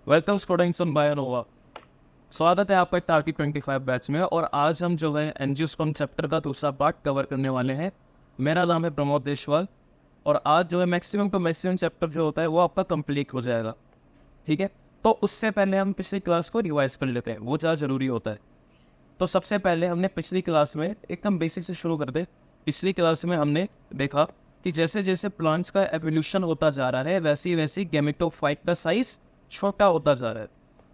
Welcome students on बायोनोवा। स्वागत है आपका टारगेट 25 बैच में। और आज हम जो है एंजियोस्पर्म चैप्टर का दूसरा पार्ट कवर करने वाले हैं। मेरा नाम है प्रमोद देशवाल और आज जो है मैक्सिमम टू मैक्सिमम चैप्टर जो होता है वो आपका कंप्लीट हो जाएगा। ठीक है, तो उससे पहले हम पिछली क्लास को रिवाइज कर लेते हैं, वो ज़्यादा ज़रूरी होता है। तो सबसे पहले हमने पिछली क्लास में एकदम बेसिक से शुरू कर दे। पिछली क्लास में हमने देखा कि जैसे जैसे प्लांट्स का एवोल्यूशन होता जा रहा है वैसे वैसे गैमेटोफाइट का साइज छोटा होता जा रहा है,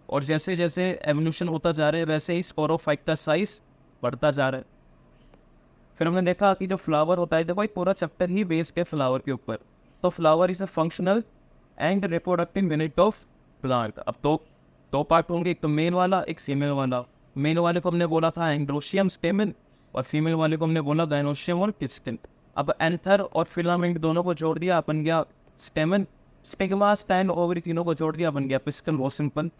और जैसे जैसे एवोल्यूशन होता जा रहा है वैसे ही स्पोरोफाइट का साइज बढ़ता जा रहा है। फिर हमने देखा कि जो फ्लावर होता है, देखो पूरा चैप्टर ही बेस्ड है फ्लावर के ऊपर। तो flower is a functional and reproductive unit of plant. अब दो पार्ट होंगे, एक तो मेल वाला एक फीमेल वाला। मेल वाले को हमने बोला था एंड्रोशियम स्टेमन और फीमेल वाले को हमने बोला गाइनोशियम और पिस्टन। अब एंथर और फिलामेंट दोनों को जोड़ दिया, बन गया स्टेमन। स्टिग्मा, स्टैंड, ओवरी तीनों को जोड़ दिया, बन गया पिस्टन। बहुत सिंपल।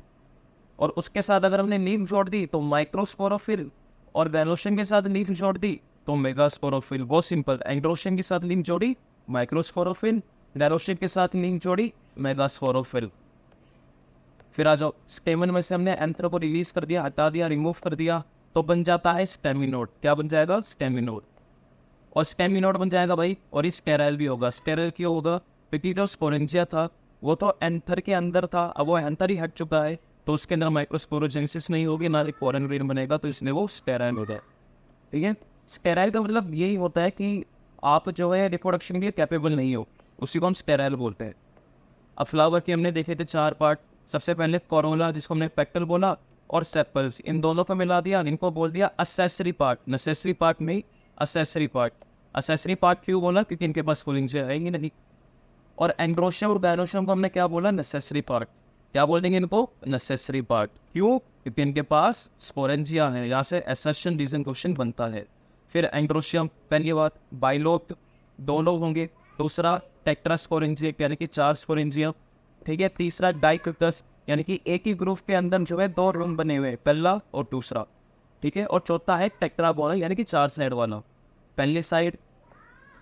और उसके साथ अगर हमने लीफ जोड़ दी तो माइक्रोस्पोरोफिल, और गाइनोशियम के साथ लीफ जोड़ दी तो मेगास्पोरोफिल। बहुत सिंपल। एंड्रोशियम के साथ लीफ जोड़ी माइक्रोस्पोरोफिल, गाइनोशियम के साथ लीफ जोड़ी मेगास्पोरोफिल। फिर आ जाओ, स्टेमन में से हमने एंथर को रिलीज कर दिया, हटा दिया, रिमूव कर दिया, तो बन जाता है स्टेमिनोड। क्या बन जाएगा? स्टेमिनोड। और स्टेमिनोड बन जाएगा भाई, और ये स्टेराइल भी होगा। स्टेराइल क्यों होगा? क्योंकि जो स्पोरेंजिया था वो तो एंथर के अंदर था, अब वो एंथर ही हट चुका है तो उसके अंदर माइक्रोस्पोरोजेनेसिस नहीं होगी, ना ही पोलन ग्रेन बनेगा, तो इसलिए वो स्टेराइल हो गया। ठीक है, स्टेराइल का मतलब यही होता है कि आप जो है रिप्रोडक्शन के लिए कैपेबल नहीं हो, उसी को हम स्टेराइल बोलते हैं। अब फ्लावर के हमने देखे थे 4 पार्ट। सबसे पहले कोरोला, जिसको हमने पेटल बोला, और सेपल्स, इन दोनों को मिला दिया, इनको बोल दिया असेसरी पार्ट। नेसेसरी पार्ट में असेसरी पार्ट। असेसरी पार्ट क्यों बोला? क्योंकि इनके पास फोलिंजिया है ही नहीं। और एंड्रोशियम और गाइनोशियम को हमने क्या बोला? Necessary part. क्या बोल देंगे इनको? Necessary part. क्यों? क्योंकि इनके पास स्पोरेंजिया है। यहाँ से एसेशन रीजन क्वेश्चन बनता है। फिर एंड्रोशियम, पहली बात बाइलोट 2 लोग होंगे। दूसरा टेट्रास्पोरेंजिया यानी कि 4 स्पोरेंजिया। ठीक है। तीसरा डाइकोटस यानी कि एक ही ग्रुप के अंदर जो है 2 रूम बने हुए, पहला और दूसरा। ठीक है। और चौथा है टेट्रागोनल यानी कि 4 साइड वाला, पहली साइड,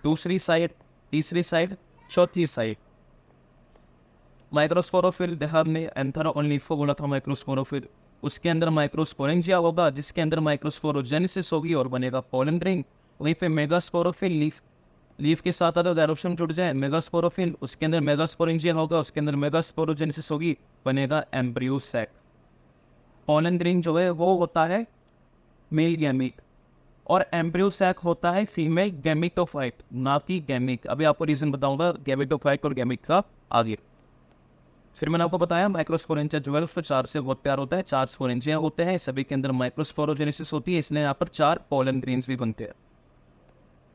दूसरी साइड, तीसरी साइड, चौथी साइड। माइक्रोस्पोरोफिल देखा हमने, एंथर और लीफ को बोला था माइक्रोस्पोरोफिल। उसके अंदर माइक्रोस्पोरेंजिया होगा जिसके अंदर माइक्रोस्पोरोजेनेसिस होगी और बनेगा पोलन रिंग। वहीं पे मेगास्पोरोफिल, लीफ के साथ अगर गायरोप्शन जुड़ जाए मेगास्पोरोफिल, उसके अंदर मेगास्पोरेंजिया होगा, उसके अंदर मेगास्पोरोजेनेसिस होगी, बनेगा एम्ब्रियो सैक। पोलन रिंग जो है वो होता है मेल गैमिक, और एम्ब्रियो सैक होता है फीमेल गैमिटोफाइट, ना कि गैमिक। अभी आपको रीजन बताऊंगा गैमिटोफाइट और गैमिक का आगे। फिर मैंने आपको बताया माइक्रोस्पोरेंजिया जो है उसको 4 से बहुत प्यार होता है। 4 स्पोरेंजिया होते हैं, सभी के अंदर माइक्रोस्पोरोजेनेसिस होती है, इसलिए यहाँ पर 4 पोलन ग्रेन्स भी बनते हैं।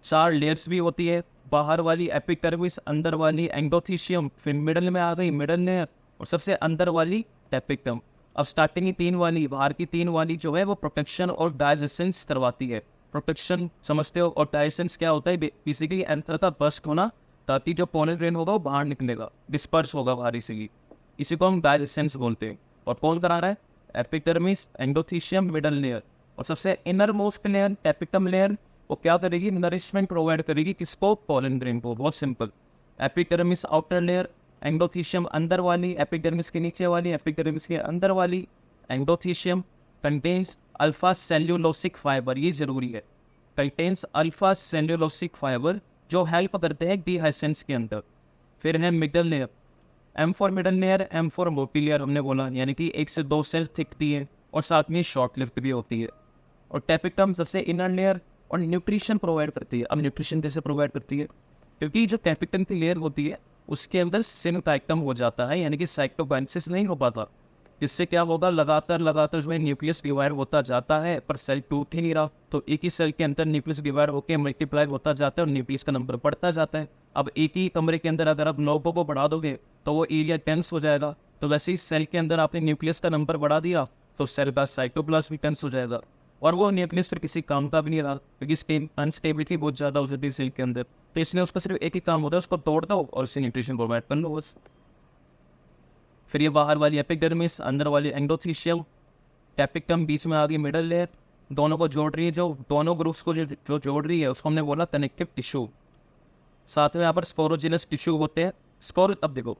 4 लेयर्स भी होती है, बाहर वाली एपिडर्मिस, अंदर वाली एंडोथीशियम, फिर मिडल में आ गई मिडल लेयर, और सबसे अंदर वाली टेपिक्टम। अब स्टार्टिंग की 3 वाली, बाहर की 3 वाली जो है वो प्रोटेक्शन और डाइजेशंस करवाती है। प्रोटेक्शन समझते हो, और डाइजेशंस क्या होता है? बेसिकली एंथर का बस्ट होना, ताकि जो पोलन ग्रेन होगा वो बाहर निकलेगा, डिस्पर्स होगा बाहर, इसी को हम डाइजेशंस बोलते हैं। और कौन करा रहा है? Epidermis, endothecium, middle layer. और सबसे इनर मोस्ट लेयर टेपिक्टम लेयर, वो क्या करेगी? नरिशमेंट प्रोवाइड करेगी, किसको? पोलन ग्रेन को। बहुत simple. Epidermis outer layer, endothecium अंदर वाली, एपिडर्मिस के नीचे वाली, एपिडर्मिस के अंदर वाली। Endothecium contains alpha cellulosic fibre, ये जरूरी है, कंटेन्स अल्फा सेल्यूलोसिक फाइबर जो हेल्प करते हैं डिहाइसेंस के अंदर। फिर है middle layer, M for middle layer, M for मोटी लेयर हमने बोला, यानी कि 1 से 2 सेल थिकती है और साथ में शॉर्ट लिफ्ट भी होती है। और टेपिक्टम सबसे इनर लेयर, और न्यूट्रिशन प्रोवाइड करती है। अब न्यूट्रिशन कैसे प्रोवाइड करती है? क्योंकि जो टेपिक्टम की लेयर होती है उसके अंदर सिनोटाइक्टम हो जाता है, यानी कि साइटोकाइनेसिस नहीं हो पाता, जिससे क्या होगा? लगातार जो है न्यूक्लियस डिवाइड होता जाता है, पर सेल टूट ही नहीं रहा, तो एक ही सेल के अंदर न्यूक्लियस डिवाइड होकर मल्टीप्लाई होता जाता है और न्यूक्लियस का नंबर बढ़ता जाता है। अब एक ही कमरे के अंदर अगर आप 9 को बढ़ा दोगे तो वो एरिया टेंस हो जाएगा, तो वैसे ही सेल के अंदर आपने न्यूक्लियस का नंबर बढ़ा दिया तो सेल का साइटोप्लाज्म भी टेंस हो जाएगा, और वो न्यूक्लियस फिर किसी काम का भी नहीं रहा, क्योंकि अनस्टेबिलिटी बहुत ज़्यादा हो जाती है सेल के अंदर। तो इसलिए उसका सिर्फ एक ही काम होता है, उसको तोड़ दो और उससे न्यूट्रिशन प्रोवाइड कर लो बस। फिर ये बाहर वाली एपिडर्मिस, अंदर वाली एंडोथीशियम, टेपिक्टम, बीच में आ गई मिडल लेयर, दोनों को जोड़ रही है, जो दोनों ग्रुप्स को जो जोड़ रही है उसको हमने बोला कनेक्टिव टिश्यू। साथ में यहाँ पर स्पोरोजिनस टिश्यू होते हैं। अब देखो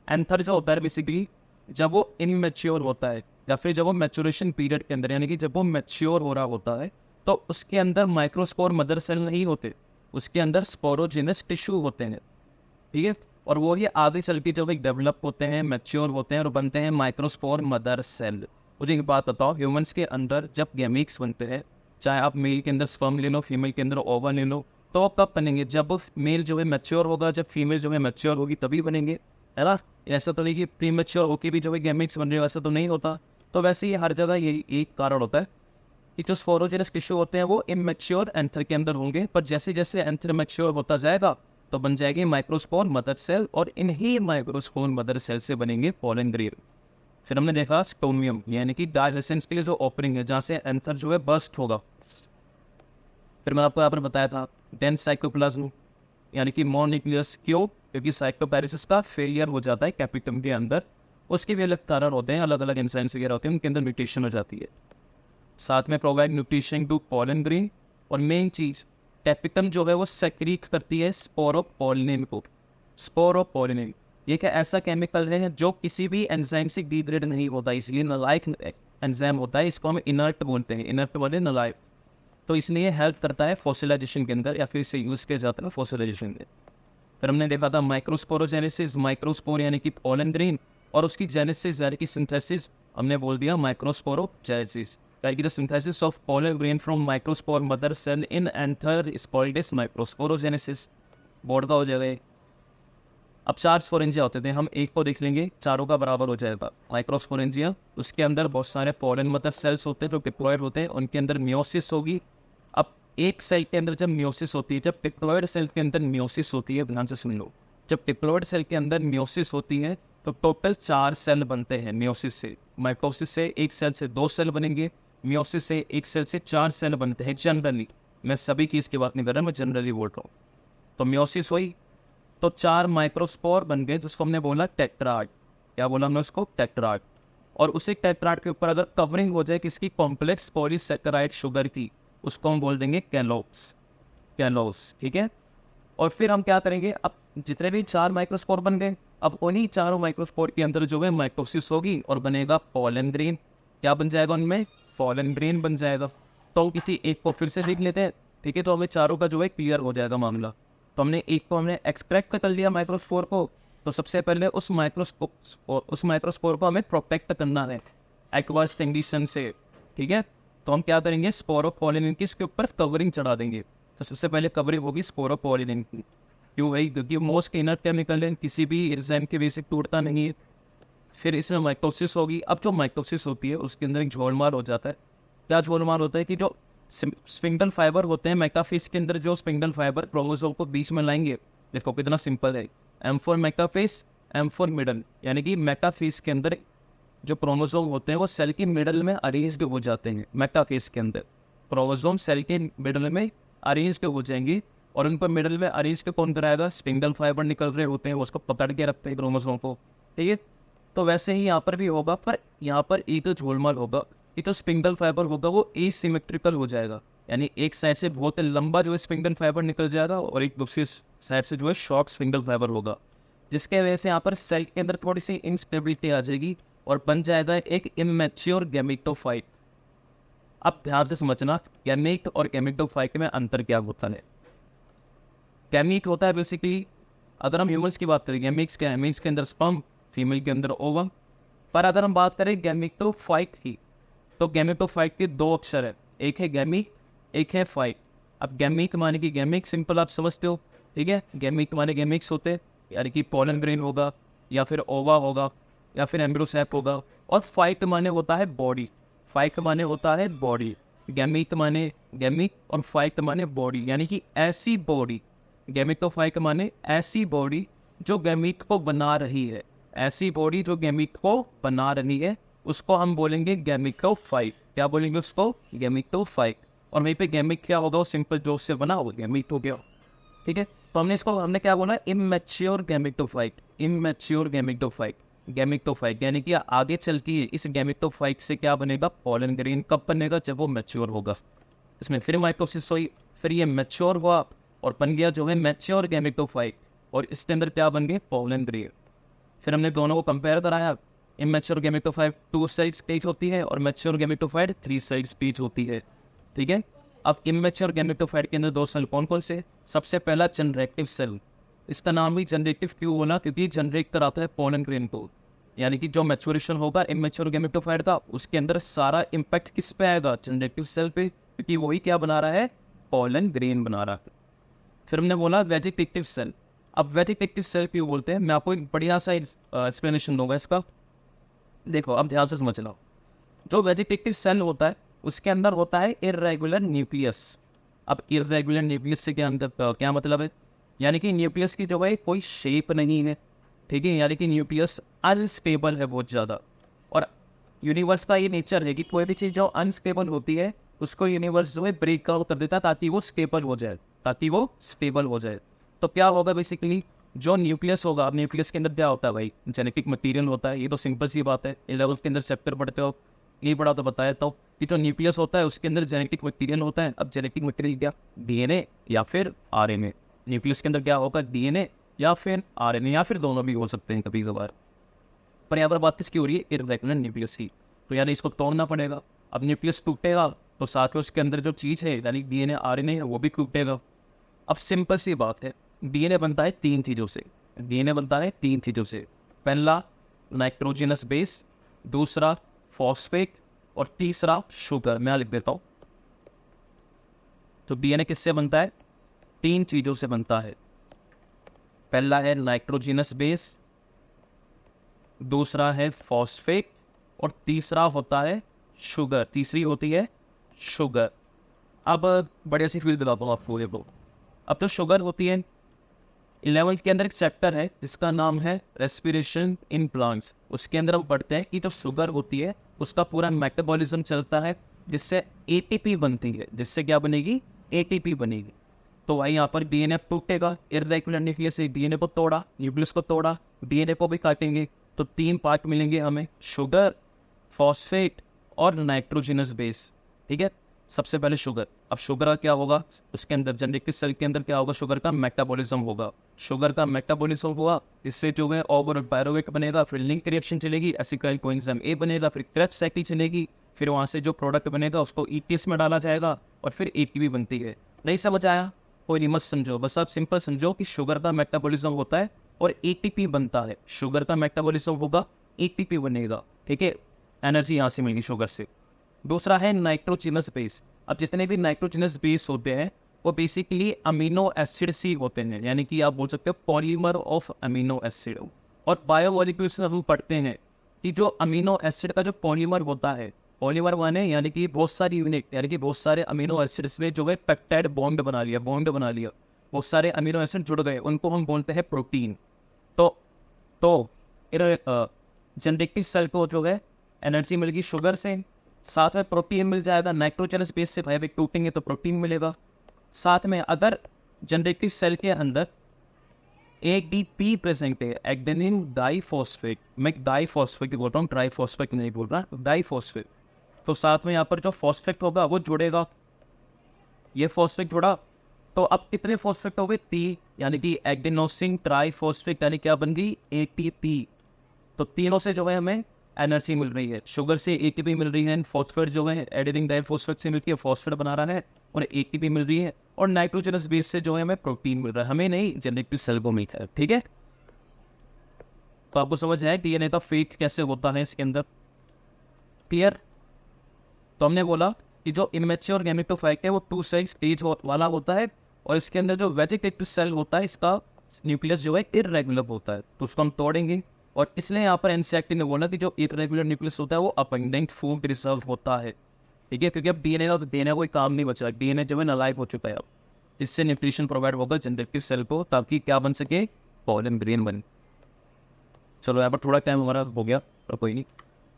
एंथर जो होता है बेसिकली जब वो इनमेच्योर होता है या फिर जब वो मैच्योरेशन पीरियड के अंदर, यानी कि जब वो मैच्योर हो रहा होता है, तो उसके अंदर माइक्रोस्पोर मदर सेल नहीं होते, उसके अंदर स्पोरोजेनस टिश्यू होते हैं, ठीक है। और वो ये आगे चल के जब एक डेवलप होते हैं, मैच्योर होते हैं और बनते हैं माइक्रोस्पोर मदर सेल। मुझे एक बात बताओ, ह्यूमंस के अंदर जब गैमीट्स बनते हैं, चाहे आप मेल के अंदर स्पर्म ले लो, फीमेल के अंदर ओवा ले लो, तो वो कब बनेंगे? जब मेल जो है मैच्योर होगा, जब फीमेल जो है मैच्योर होगी तभी बनेंगे, है ना। ऐसा तो नहीं कि प्री मैच्योर होकर भी जो है गैमीट्स बन रहे हो, ऐसा तो नहीं होता। तो वैसे ही हर जगह यही एक कारण होता है कि जो स्पोरोजेनस टिश्यू होते हैं वो इमेच्योर एंथर के अंदर होंगे, पर जैसे जैसे एंथर मैच्योर होता जाएगा तो बन जाएगी माइक्रोस्पोर मदर सेल, और इन्हीं माइक्रोस्पोर मदर सेल से बनेंगे पोलन ग्रेन। फिर हमने देखा स्टोमियम, यानी कि डायलेसेंस के लिए जो ओपनिंग है जहाँ से एंथर जो है बर्स्ट होगा। फिर मैंने आपको यहाँ पर बताया था डेंस साइटोप्लाज्म, यानी कि मोनोन्यूक्लियस। क्यों? क्योंकि साइटोपैरिसिस का फेलियर हो जाता है कैपिटम के अंदर, उसके भी अलग कारण होते हैं, अलग अलग एंजाइम्स वगैरह होते हैं, उनके अंदर म्यूटेशन हो जाती है। साथ में provide nutrition to pollen grain, और मेन चीज़ कैपिटम जो है वो सेक्रीट करती है स्पोरोपोलिन को। स्पोरोपोलिन ये एक ऐसा केमिकल है जो किसी भी एंजाइम से डिग्रेड नहीं होता, इसलिए नलायक एंजाइम होता है, इसको हम इनर्ट बोलते हैं, इनर्ट बोले नलायक। तो इसलिए हेल्प करता है फॉसिलाइजेशन के अंदर, या फिर इसे यूज़ किया जाता है फॉसिलाइजेशन में। फिर हमने देखा था माइक्रोस्पोरोजेनेसिस, माइक्रोस्पोर यानी कि पोलन ग्रेन, और उसकी जेनेसिस यानी कि सिंथेसिस हमने बोल दिया माइक्रोस्पोरोजेनेसिस, यानी कि the synthesis of pollen grain from microspore mother cell in anther is called as microsporogenesis. Board का हो जाएगा। अब 4 स्पोरेंजिया होते थे, हम एक को देख लेंगे, चारों का बराबर हो जाएगा। माइक्रोस्पोरेंजिया, उसके अंदर बहुत सारे पोलन मदर सेल्स होते हैं जो डिप्लॉयड होते हैं, उनके अंदर मियोसिस होगी। अब एक सेल के अंदर जब मियोसिस होती है, जब डिप्लॉयड सेल के अंदर मियोसिस होती है, ध्यान से सुन लो, जब डिप्लॉयड सेल के अंदर मियोसिस होती है तो टोटल 4 सेल बनते हैं मियोसिस से। माइटोसिस से एक सेल से 2 सेल बनेंगे, मियोसिस से एक सेल से 4 सेल बनते हैं जनरली। मैं सभी की इसकी बात नहीं कर रहा, मैं जनरली बोल रहा हूँ। तो मियोसिस हुई तो 4 माइक्रोस्पोर बन गए, जिसको हमने बोला टेट्राड। क्या बोला हमने उसको? टेट्राड। और उसी टेट्राड के ऊपर अगर कवरिंग हो जाए किसकी? कॉम्प्लेक्स पॉलीसैकेराइड शुगर की, उसको हम बोल देंगे कैलोस। कैलोस, ठीक है। और फिर हम क्या करेंगे, अब जितने भी 4 माइक्रोस्पोर बन गए, अब उन्हीं 4 माइक्रोस्पोर के अंदर जो है माइटोसिस होगी और बनेगा पोलन ग्रेन। क्या बन जाएगा उनमें? पोलन ग्रेन बन जाएगा। तो हम किसी एक को फिर से देख लेते हैं, ठीक है। तो हमें चारों का जो है क्लियर हो जाएगा मामला। तो हमने एक को हमने एक्सट्रैक्ट कर लिया माइक्रोस्पोर को, तो सबसे पहले उस माइक्रोस्पोर को हमें प्रोटेक्ट करना है एक्वास कंडीशन से, ठीक है। तो हम क्या करेंगे, स्पोरोपोलिन की इसके ऊपर कवरिंग चढ़ा देंगे। तो सबसे पहले कवरिंग होगी स्पोरोपोलिन की। क्यों भाई? क्योंकि मोस्ट इनर्ट केमिकल है, किसी भी एंजाइम के बेसिक टूटता नहीं है। फिर इसमें माइटोसिस होगी। अब जो माइटोसिस होती है उसके अंदर एक झोलमार हो जाता है। क्या झोलमार होता है कि जो स्पिंडल फाइबर होते हैं मेटाफेस के अंदर, जो स्पिंडल फाइबर क्रोमोसोम को बीच में लाएंगे। देखो कितना सिंपल है, M4 मेटाफेस, M4 मिडल, यानी कि मेटाफेस के अंदर जो क्रोमोसोम होते हैं वो सेल के मिडल में अरेंज्ड हो जाते हैं। मेटाफेस के अंदर क्रोमोसोम सेल के मिडल में अरेंज्ड हो जाएंगे, और उन पर मिडल में अरेंज कौन कराएगा? स्पिंडल फाइबर निकल रहे होते हैं, उसको पकड़ के रखते हैं क्रोमोसोम को, ठीक है। तो वैसे ही यहाँ पर भी होगा, पर यहाँ पर एक तो झोलमाल होगा, ये तो स्पिंडल फाइबर होगा वो एसिमेट्रिकल हो जाएगा, यानी एक साइड से बहुत लंबा जो है स्पिंडल फाइबर निकल जाएगा और एक दूसरी साइड से जो है शॉर्ट स्पिंडल फाइबर होगा, जिसके वजह से यहाँ पर सेल के अंदर थोड़ी सी इंस्टेबिलिटी आ जाएगी और बन जाएगा एक इमेच्योर गैमेटोफाइट। अब ध्यान से समझना, गैमेट और गैमेटोफाइट में अंतर क्या होता है। गैमेट होता है बेसिकली, अगर हम ह्यूमंस की बात करें, गैमेट्स क्या है? मेल्स के अंदर स्पर्म, फीमेल के अंदर ओवम। पर अगर हम बात करें गैमेटोफाइट की, तो गैमेटोफाइट के 2 अक्षर है, एक है गैमीट, एक है फाइट। अब गैमीट माने कि गैमिक, सिंपल आप समझते हो, ठीक है। गैमीट माने गैमिक्स होते हैं, यानी कि पोलन ग्रेन होगा या फिर ओवा होगा या फिर एम्ब्रोसैक होगा। और फाइट माने होता है बॉडी, फाइट माने होता है बॉडी। गैमीट माने गैमिक और फाइट माने बॉडी, यानी कि ऐसी बॉडी। गैमेटोफाइट माने ऐसी बॉडी जो गैमीट को बना रही है, ऐसी बॉडी जो गैमीट को बना रही है, उसको हम बोलेंगे गैमेटोफाइट। क्या बोलेंगे उसको? गैमेटोफाइट। और वहीं पे गैमिक क्या होगा? वो सिंपल जो उससे बना होगा गैमीट हो गया, ठीक है। तो हमने क्या बोला? Immature gametophyte, immature gametophyte, gametophyte, यानी कि आगे चल के इस गैमेटोफाइट से क्या बनेगा? Pollen grain. कब बनेगा? जब वो मैच्योर होगा। इसमें फिर माइटोसिस हुई, फिर ये मैच्योर हुआ और बन गया जो है मैच्योर गैमेटोफाइट, और इसके अंदर क्या बन गए? Pollen grain. फिर हमने दोनों को कंपेयर कराया, इमेच्योर गैमेटोफाइट 2 साइड स्टेज होती है और मैच्योर गैमेटोफाइट 3 साइड स्टेज होती है। ठीक है, अब इमेच्योर गैमेटोफाइट के अंदर 2 सेल कौन कौन से? सबसे पहला जनरेटिव सेल। इसका नाम भी जनरेटिव क्यों बोला? क्योंकि जनरेट कराता है पोलन ग्रेन को, यानी कि जो मैच्योरेशन होगा इमेच्योर गैमेटोफाइट का, उसके अंदर सारा इम्पैक्ट किस पे आएगा? जनरेटिव सेल पे, क्योंकि वही क्या बना रहा है? पोलन ग्रेन बना रहा है। फिर हमने बोला वेजिटेटिव सेल। अब वेजिटेटिव सेल क्यों बोलते हैं, मैं आपको एक बढ़िया सा एक्सप्लेनेशन दूंगा इसका। देखो अब ध्यान से समझ लो, जो वेजिटेटिव सेल होता है उसके अंदर होता है इर्रेगुलर न्यूक्लियस। अब इर्रेगुलर न्यूक्लियस से क्या अंदर क्या मतलब है? यानी कि न्यूक्लियस की जो है कोई शेप नहीं है। ठीक है, यानी कि न्यूक्लियस अनस्टेबल है बहुत ज़्यादा। और यूनिवर्स का ये नेचर है कि कोई भी चीज़ जो अनस्टेबल होती है उसको यूनिवर्स जो है ब्रेक आउट कर देता है ताकि वो स्टेबल हो जाए, तो क्या होगा बेसिकली, जो न्यूक्लियस होगा, अब न्यूक्लियस के अंदर क्या होता है भाई? जेनेटिक मटेरियल होता है। ये तो सिंपल सी बात है, 11th के अंदर चैप्टर पढ़ते हो, ये पढ़ा तो बताया तो कि जो न्यूक्लियस होता है उसके अंदर जेनेटिक मटेरियल होता है। अब जेनेटिक मटेरियल क्या? डीएनए या फिर आरएनए। न्यूक्लियस के अंदर क्या होगा? डीएनए या फिर आरएनए, या फिर दोनों भी हो सकते हैं कभी कभार। पर यहाँ पर बात किसकी हो रही है? इर्रेगुलर न्यूक्लियस की। तो यानी इसको तोड़ना पड़ेगा। अब न्यूक्लियस टूटेगा तो साथ में उसके अंदर जो चीज़ है यानी डीएनए आरएनए है वो भी टूटेगा। अब सिंपल सी बात है, डीएनए बनता है 3 चीज़ों से। पहला नाइट्रोजनस बेस, दूसरा फॉस्फेट और तीसरा शुगर। मैं लिख देता हूँ। तो डीएनए किससे बनता है? 3 चीज़ों से बनता है। पहला है नाइट्रोजनस बेस, दूसरा है फॉस्फेट और तीसरा होता है शुगर, तीसरी होती है शुगर। अब बढ़िया सी फील दिलाता हूँ आपको। देखो अब तो शुगर होती है, 11th के अंदर एक चैप्टर है जिसका नाम है रेस्पिरेशन इन प्लांट्स। उसके अंदर हम पढ़ते हैं कि जो शुगर होती है उसका पूरा मेटाबॉलिज्म चलता है जिससे एटीपी बनती है। जिससे क्या बनेगी? एटीपी बनेगी। तो भाई यहाँ पर डीएनए टूटेगा, इर्रेगुलर न्यूक्लियस से डीएनए को तोड़ा, न्यूक्लियस को तोड़ा, डीएनए को भी काटेंगे तो 3 पार्ट मिलेंगे हमें, शुगर, फॉस्फेट और नाइट्रोजनस बेस। ठीक है, सबसे पहले शुगर। अब शुगर का क्या होगा? उसके अंदर जेनेटिक सेल के अंदर क्या होगा? शुगर का मेटाबॉलिज्म होगा। शुगर का मेटाबॉलिज्म हुआ जिससे जो है ओवर पायरुवेट बनेगा, फिर लिंक रिएक्शन चलेगी, एसिटाइल कोएंजाइम ए बनेगा, फिर क्रेब्स साइकिल चलेगी, फिर वहाँ से जो प्रोडक्ट बनेगा उसको ईटीएस में डाला जाएगा और फिर एटीपी बनती है। नहीं समझ आया? कोई नहीं, मत समझो, बस आप सिंपल समझो कि शुगर का मेटाबॉलिज्म होता है और एटीपी बनता है। शुगर का मेटाबॉलिज्म होगा, एटीपी बनेगा। ठीक है, एनर्जी यहाँ से मिलेगी शुगर से। दूसरा है नाइट्रोजनस बेस। अब जितने भी नाइट्रोजनस बेस होते हैं वो बेसिकली अमीनो एसिड सी होते हैं, यानी कि आप बोल सकते हो पॉलीमर ऑफ अमीनो एसिड। और बायोमोलिक्यूल्स में हम पढ़ते हैं कि जो अमीनो एसिड का जो पॉलीमर होता है, पॉलीमर माने यानी कि बहुत सारी यूनिट, यानी कि बहुत सारे अमीनो एसिड्स में जो है पेप्टाइड बॉन्ड बना लिया, बहुत सारे अमीनो एसिड जुड़ गए, उनको हम बोलते हैं प्रोटीन। तो जेनेटिक सेल को जो है एनर्जी मिलेगी शुगर से, साथ में प्रोटीन मिल जाएगा नाइट्रोजनस बेस से। भाई टूटेंगे तो प्रोटीन मिलेगा। साथ में अगर जेनेटिक सेल के अंदर ADP प्रेजेंट है, एडेनिन डाइफॉस्फेट, मैं डाइफॉस्फेट बोल रहा हूँ, ट्राइफॉस्फेट नहीं बोल रहा, डाइफॉस्फेट। तो साथ में यहाँ पर जो फॉस्फेट होगा वो जुड़ेगा। ये फॉस्फेट जुड़ा तो अब कितने फॉस्फेट हो गए? 3, यानी कि एडेनोसिन ट्राइफॉस्फेट, यानी क्या बन गई? ATP। तो तीनों से जो है हमें एनर्जी मिल रही है। शुगर से ATP मिल रही है, फॉस्फेट जो है एडेनिन डाइफॉस्फेट से मिलकर फॉस्फेट बना रहा है और ATP मिल रही है, और नाइट्रोजनस बेस से जो है हमें प्रोटीन मिल रहा है, हमें नहीं, जेनेटिक सेल को मिलता है। ठीक है, तो आपको समझ आया डीएनए का फेट कैसे होता है इसके अंदर? क्लियर? तो हमने बोला कि जो इमेच्योर गैमेटोफाइट है वो 2 साइड स्टेज वाला होता है, और इसके अंदर जो वेजिटेटिव सेल होता है इसका न्यूक्लियस जो है इर्रेगुलर होता है, तो उसको हम तोड़ेंगे। और इसलिए यहाँ पर एनसीईआरटी ने बोला कि जो इर्रेगुलर न्यूक्लियस होता है वो अबंडेंट फूड रिजर्व होता है। ठीक है, क्योंकि अब डीएनए का देने कोई काम नहीं बचा, डीएनए जो है नालायक हो चुका है अब। इससे न्यूट्रिशन प्रोवाइड होगा जेनेटिक सेल को ताकि क्या बन सके? पोलन ग्रेन बने। चलो यहाँ पर थोड़ा टाइम हमारा हो गया, पर कोई नहीं।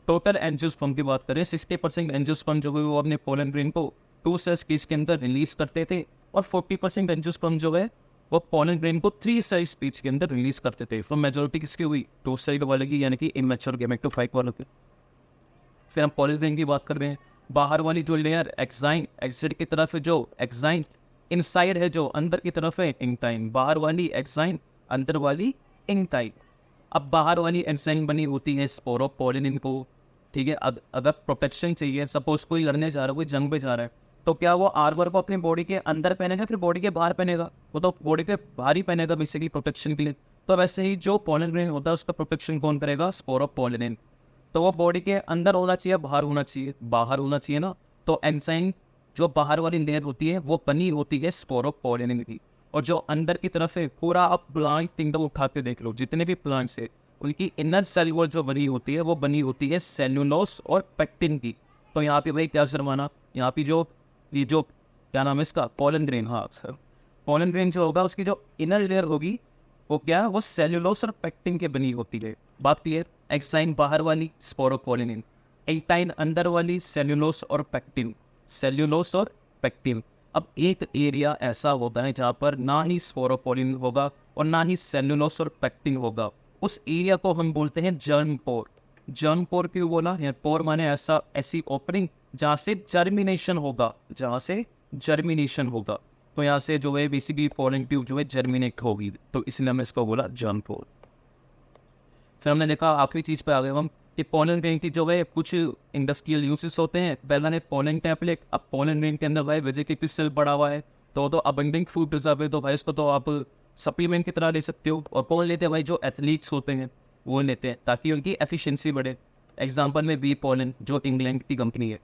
टोटल एंजियोस्पर्म की बात करें, 60% एंजियोस्पर्म जो है वो अपने पोलन ग्रेन को 2 सेल स्टेज के अंदर रिलीज करते थे, और 40% एंजियोस्पर्म जो है वो पोलन ग्रेन को 3 सेल स्टेज के अंदर रिलीज करते थे। तो मेजोरिटी किसकी हुई? 2 सेल वाले की, यानी कि इमेच्योर गैमेटोफाइट वालों की। फिर हम पोलन ग्रेन की बात कर रहे हैं। बाहर वाली जो लेयर एक्साइन, एक्सिड की तरफ है जो एक्साइन, इनसाइड है जो अंदर की तरफ है इंटाइन। बाहर वाली एक्साइन, अंदर वाली इंटाइन। अब बाहर वाली एंजाइम बनी होती है स्पोरोपोलिन को, ठीक है। अगर प्रोटेक्शन चाहिए, सपोज कोई लड़ने जा रहा है, कोई जंग पे जा रहा है, तो क्या वो आर्मर को अपनी बॉडी के अंदर पहनेगा फिर बॉडी के बाहर पहनेगा? वो तो बॉडी के बाहर ही पहनेगा बेसिकली प्रोटेक्शन के लिए। तो वैसे ही जो पोलन ग्रेन होता है उसका प्रोटेक्शन कौन करेगा? स्पोरोपोलिन। तो वो बॉडी के अंदर होना चाहिए, बाहर होना चाहिए? बाहर होना चाहिए ना। तो एंजाइम जो बाहर वाली लेयर होती है वो बनी होती है स्पोरोपोलिन की, और जो अंदर की तरफ है पूरा आप प्लांट किंगडम उठा के देख लो, जितने भी प्लांट्स है उनकी इनर सेल वॉल जो बनी होती है वो बनी होती है सेल्यूलोस और पेक्टिन की। तो यहाँ पे भाई क्या शर्माना, यहाँ पे ये जो क्या नाम है इसका, पोलन ग्रेन, हाँ सर, पोलन ग्रेन जो होगा उसकी जो इनर लेयर होगी वो क्या है, वो सेल्यूलोस और पेक्टिन के बनी होती है। बात क्लियर? एक्साइन बाहर वाली स्पोरोपोलिन, एल्टाइन अंदर वाली सेल्यूलोस और पेक्टिन, सेल्यूलोस और पेक्टिन। अब एक एरिया ऐसा होता है जहाँ पर ना ही स्पोरोपोलिन होगा और ना ही सेल्यूलोस और पेक्टिन होगा, उस एरिया को हम बोलते हैं जर्म पोर। जर्म पोर क्यों बोला? या पोर माने ऐसी ओपनिंग जहाँ से जर्मिनेशन होगा, जहाँ से जर्मिनेशन होगा। तो यहाँ से जो है बेसिकली पोलन ट्यूब जो है जर्मिनेट होगी, तो इसलिए हमने इसको बोला जर्म पोर। फिर हमने देखा आखिरी चीज़ पे आ गए हम कि पोलन ग्रेन की जो है कुछ इंडस्ट्रियल यूजेस होते हैं। पहला है पोलन टैबलेट। अब पोलन ग्रेन के अंदर भाई वेजिटेटिव सेल पड़ा हुआ है, तो अबंडेंट फूड रिजर्व है, तो भाई इसको तो आप सप्लीमेंट की तरह ले सकते हो। और कौन लेते हैं भाई? जो एथलीट्स होते हैं वो लेते हैं, ताकि उनकी एफिशिएंसी बढ़े। एग्जांपल में बी पोलन जो इंग्लैंड की कंपनी है।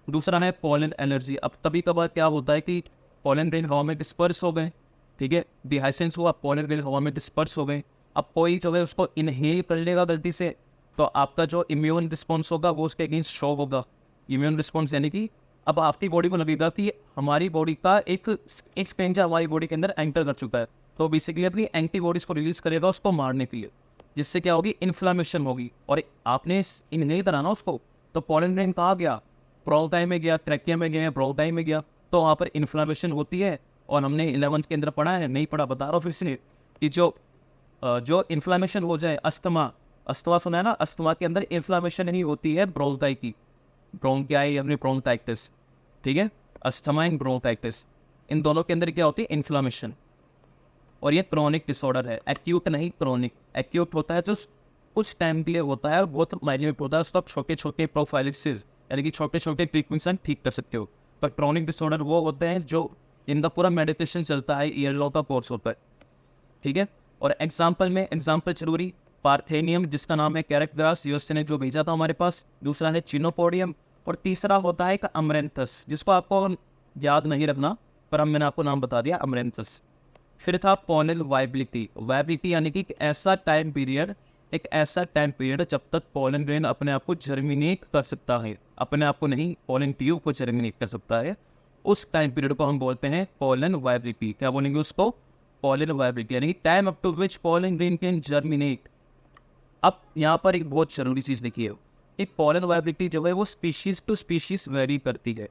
दूसरा है पोलन एलर्जी। अब कभी कभार क्या होता है कि पोलन ग्रेन हवा में डिस्पर्स हो गए, ठीक है, डिहाइसेंस हुआ, पोलन ग्रेन हवा में डिस्पर्स हो गए। अब कोई जो है उसको इनहेल कर लेगा गलती से, तो आपका जो इम्यून रिस्पॉन्स होगा वो उसके अगेंस्ट शो होगा। इम्यून रिस्पॉन्स यानी कि अब आपकी बॉडी को लगेगा कि हमारी बॉडी का एक स्ट्रेंजर हमारी बॉडी के अंदर एंटर कर चुका है, तो बेसिकली अपनी एंटीबॉडीज को रिलीज करेगा उसको मारने के लिए, जिससे क्या होगी? इन्फ्लामेशन होगी। और आपने इनहेल करा ना उसको, तो पोलन ग्रेन कहाँ गया? ब्रोंकाई में गया, ट्रैकिया में गया, ब्रोंकाई में गया, तो वहाँ पर इन्फ्लामेशन होती है। और हमने 11th के अंदर पढ़ा है, नहीं पढ़ा बता रहा हूँ फिर से, कि जो इन्फ्लामेशन हो जाए, अस्थमा सुना है ना, अस्थमा के अंदर इन्फ्लामेशन नहीं होती है ब्रोंकाई की, ब्रोंकाई अपनी ब्रोंकाइटिस, ठीक है, अस्थमा एंड ब्रोंकाइटिस, इन दोनों के अंदर क्या होती है? इन्फ्लामेशन। और ये क्रोनिक डिसऑर्डर है, एक्यूट नहीं क्रोनिक। एक्यूट होता है जो कुछ टाइम के लिए होता है, बहुत माइन्यूट होता है, उसको आप छोटे छोटे प्रोफाइलिसिस यानी कि छोटे छोटे ट्रीटमेंट से ठीक कर सकते हो। पर क्रोनिक डिसऑर्डर वो होते हैं जो इनका पूरा मेडिटेशन चलता है, ईयर लॉन्ग का कोर्स होता है, ठीक है। और एग्जाम्पल जरूरी, पार्थेनियम जिसका नाम है कैरेट ग्रास, यूएसए ने जो भेजा था हमारे पास। दूसरा है चिनोपोडियम, और तीसरा होता है अमरेंथस, जिसको आपको याद नहीं रखना, पर अब मैंने आपको नाम बता दिया, अमरेंथस। फिर था पोलन वायबिलिटी यानी कि एक ऐसा टाइम पीरियड जब तक पोलन ग्रेन अपने आप को जर्मिनेट कर सकता है, अपने आप को नहीं, पोलन ट्यूब को जर्मिनेट कर सकता है, उस टाइम पीरियड को हम बोलते हैं पोलन वायबिलिटी। क्या बोलेंगे उसको? पोलन वायबिलिटी, यानी time up to which pollen grain can germinate. अब यहाँ पर एक बहुत जरूरी चीज़ देखिए, एक पोलन वायबिलिटी जो है वो स्पीशीज टू स्पीशीज वेरी करती है।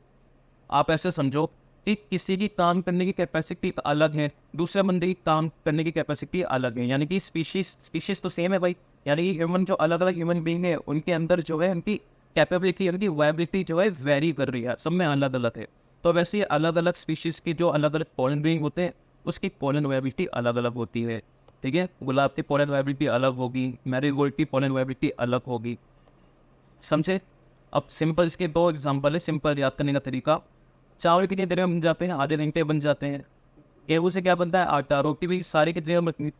आप ऐसे समझो कि किसी की काम करने की कैपेसिटी अलग है, दूसरे बंदे की काम करने की कैपेसिटी अलग है, यानी कि स्पीशीज तो सेम है भाई, यानी कि ह्यूमन जो अलग अलग ह्यूमन बीइंग है उनके अंदर जो है उनकी कैपेबिलिटी, उनकी वायबिलिटी जो है वेरी कर रही है, सब में अलग अलग है। तो वैसे ही अलग अलग स्पीशीज की जो अलग अलग पोलन बीइंग होते हैं उसकी पोलन वायबिलिटी अलग अलग होती है, ठीक है। गुलाब की पोलन वायबिलिटी अलग होगी, मैरीगोल्ड की पोलन वायबिलिटी अलग होगी, समझे। अब सिंपल इसके 2 एग्जाम्पल है, सिंपल याद करने का तरीका। चावल कितनी देर में बन जाते हैं? आधे घंटे बन जाते हैं। गेहूँ से क्या बनता है? आटा। रोटी भी सारी कितने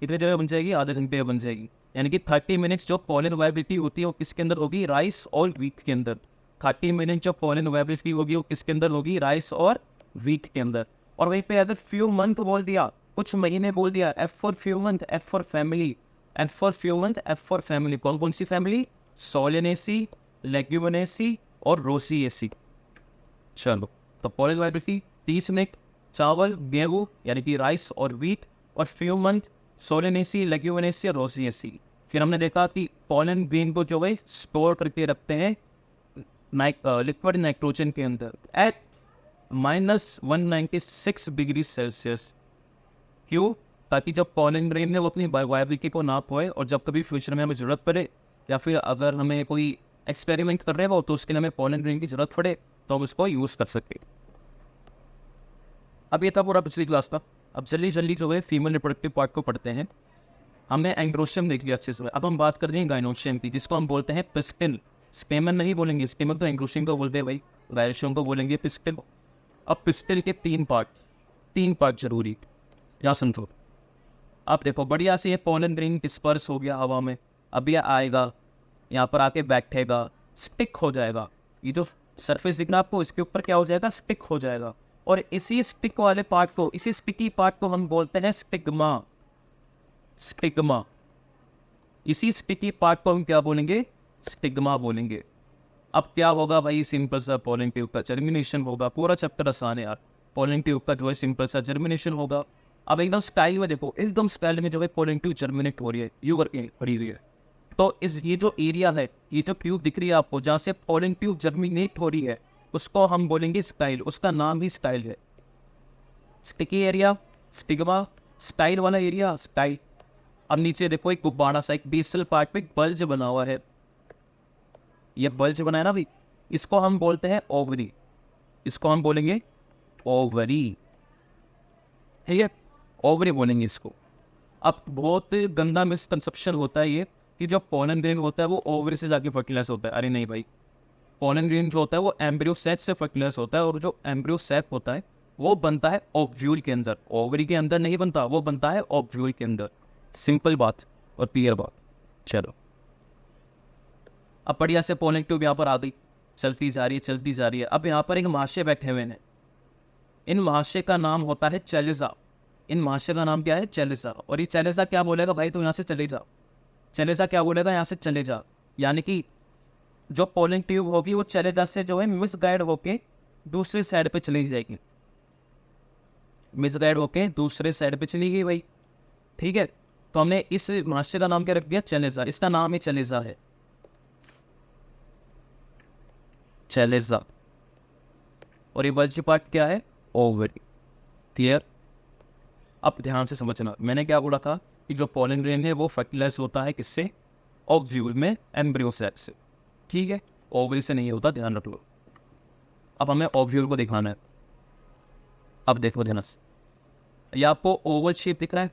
देर में बन जाएगी? आधे घंटे में बन जाएगी। यानी कि 30 मिनट्स जो पोलन वायबिलिटी होती है वो किसके अंदर होगी? राइस और वीट के अंदर। 30 मिनट जो पोलन वायबिलिटी होगी वो किसके अंदर होगी? राइस और वीट के अंदर। और वहीं पे अगर फ्यू मंथ बोल दिया, कुछ महीने बोल दिया, F for few month, F for family, F for few month, F for family. कौन कौन सी फैमिली? सोलेनेसी, लेग्यूमिनेसी और रोसिएसी। चलो, तो पोलन वायबिलिटी 30 मिनट चावल, गेहूँ यानी कि राइस और वीट, और फ्यू मंथ सोलेनेसी, लेग्यूमिनेसी और रोसिएसी। फिर हमने देखा कि पोलन ग्रेन को जो है स्टोर करके रखते हैं लिक्विड नाइट्रोजन के अंदर एट -196 डिग्री सेल्सियस। क्यों? ताकि जब पोलन ग्रेन है वो अपनी वायबिलिटी को ना खोए, और जब कभी फ्यूचर में हमें ज़रूरत पड़े या फिर अगर हमें कोई एक्सपेरिमेंट कर रहे हो तो उसके लिए हमें पोलन ग्रेन की ज़रूरत पड़े तो हम उसको यूज़ कर सकें। अब ये था पूरा पिछली क्लास का। अब जल्दी जल्दी जो है फीमेल रिप्रोडक्टिव पार्ट को पढ़ते हैं। हमने एंड्रोशियम देख लिया अच्छे से। अब हम बात कर रहे हैं गाइनोशियम की, जिसको हम बोलते हैं पिस्टिल। स्टेमन नहीं बोलेंगे, स्टेमन तो एंड्रोशियम को बोलते हैं भाई, गाइनोशियम को बोलेंगे पिस्टिल। अब पिस्टिल के 3 पार्ट जरूरी, या समझो। अब देखो बढ़िया से ये पोलन ग्रेन डिस्पर्स हो गया हवा में, अब ये आएगा यहाँ पर आके बैठेगा, स्टिक हो जाएगा। ये जो सरफेस दिख रहा है आपको, इसके ऊपर क्या हो जाएगा, स्टिक हो जाएगा। और इसी स्टिक वाले पार्ट को, इसी स्टिकी पार्ट को हम बोलते हैं स्टिग्मा। स्टिग्मा, इसी स्टिकी पार्ट को हम क्या बोलेंगे, स्टिग्मा बोलेंगे। अब क्या होगा भाई, सिंपल सा पोलन ट्यूब का जर्मिनेशन होगा। पूरा चैप्टर आसान है यार, पोलन ट्यूब का जो है सिंपल सा जर्मिनेशन होगा। अब एकदम स्टाइल में देखो, एकदम स्टाइल में जो है पोलन ट्यूब जर्मिनेट हो रही है, यू करके खड़ी हुई है। तो ये जो एरिया है, ये जो ट्यूब दिख रही है आपको, जहाँ से पोलन ट्यूब जर्मिनेट हो रही है, उसको हम बोलेंगे स्टाइल। उसका नाम ही स्टाइल है। स्टिकी एरिया स्टिग्मा, स्टाइल वाला एरिया स्टाइल। अब नीचे देखो एक गुब्बारा सा, एक बेसल पार्ट पे एक बल्ज बना हुआ है, ये बल्ज बना है ना भाई, इसको हम बोलते हैं ओवरी। इसको हम बोलेंगे ओवरी, ठीक है, ओवरी बोलेंगे इसको। अब बहुत गंदा मिसकंसेप्शन होता है ये कि जो पोलन ग्रेन होता है वो ओवरी से जाके फर्टिलाइज होता है। अरे नहीं भाई, पोलन ग्रेन जो होता है वो एम्ब्रियो सैक से फर्टिलाइज होता है, और जो एम्ब्रियो सैक होता है वो बनता है ओव्यूल के अंदर, ओवरी के अंदर नहीं बनता, वो बनता है ओव्यूल के अंदर। सिंपल बात और क्लियर बात। चलो अब बढ़िया से पोलन ट्यूब यहाँ पर आ गई, चलती जा रही है, चलती जा रही है। अब यहाँ पर एक महाशय बैठे हुए हैं, इन महाशय का नाम होता है चेलिजा। इन महाशय का नाम क्या है, चेलिजा। और ये चेलिजा क्या बोलेगा भाई, तो यहाँ से चले जा। चेलिजा क्या बोलेगा, यहाँ से चले जा। यानी कि जो पोलन ट्यूब होगी वो चेलिजा से जो है मिसगाइड होके दूसरी साइड पे चली जाएगी, मिसगाइड होके दूसरे साइड पे चली गई भाई, ठीक है। तो हमने इस महाशय का नाम क्या रख दिया, चेलिजा। इसका नाम ही चेलिजा है, चेलिजा। और ये बल्जी पार्ट क्या है, ओवरी। क्लियर। अब ध्यान से समझना, मैंने क्या बोला था कि जो पोलन ग्रेन है वो फर्टिलाइज होता है किससे, ओव्यूल में, एम्ब्रियो सैक से, ठीक है, ओवरी से नहीं होता, ध्यान रख लो। अब हमें ओव्यूल को दिखाना है। अब देखो ध्यान से, ये आपको ओवल शेप दिख रहा है,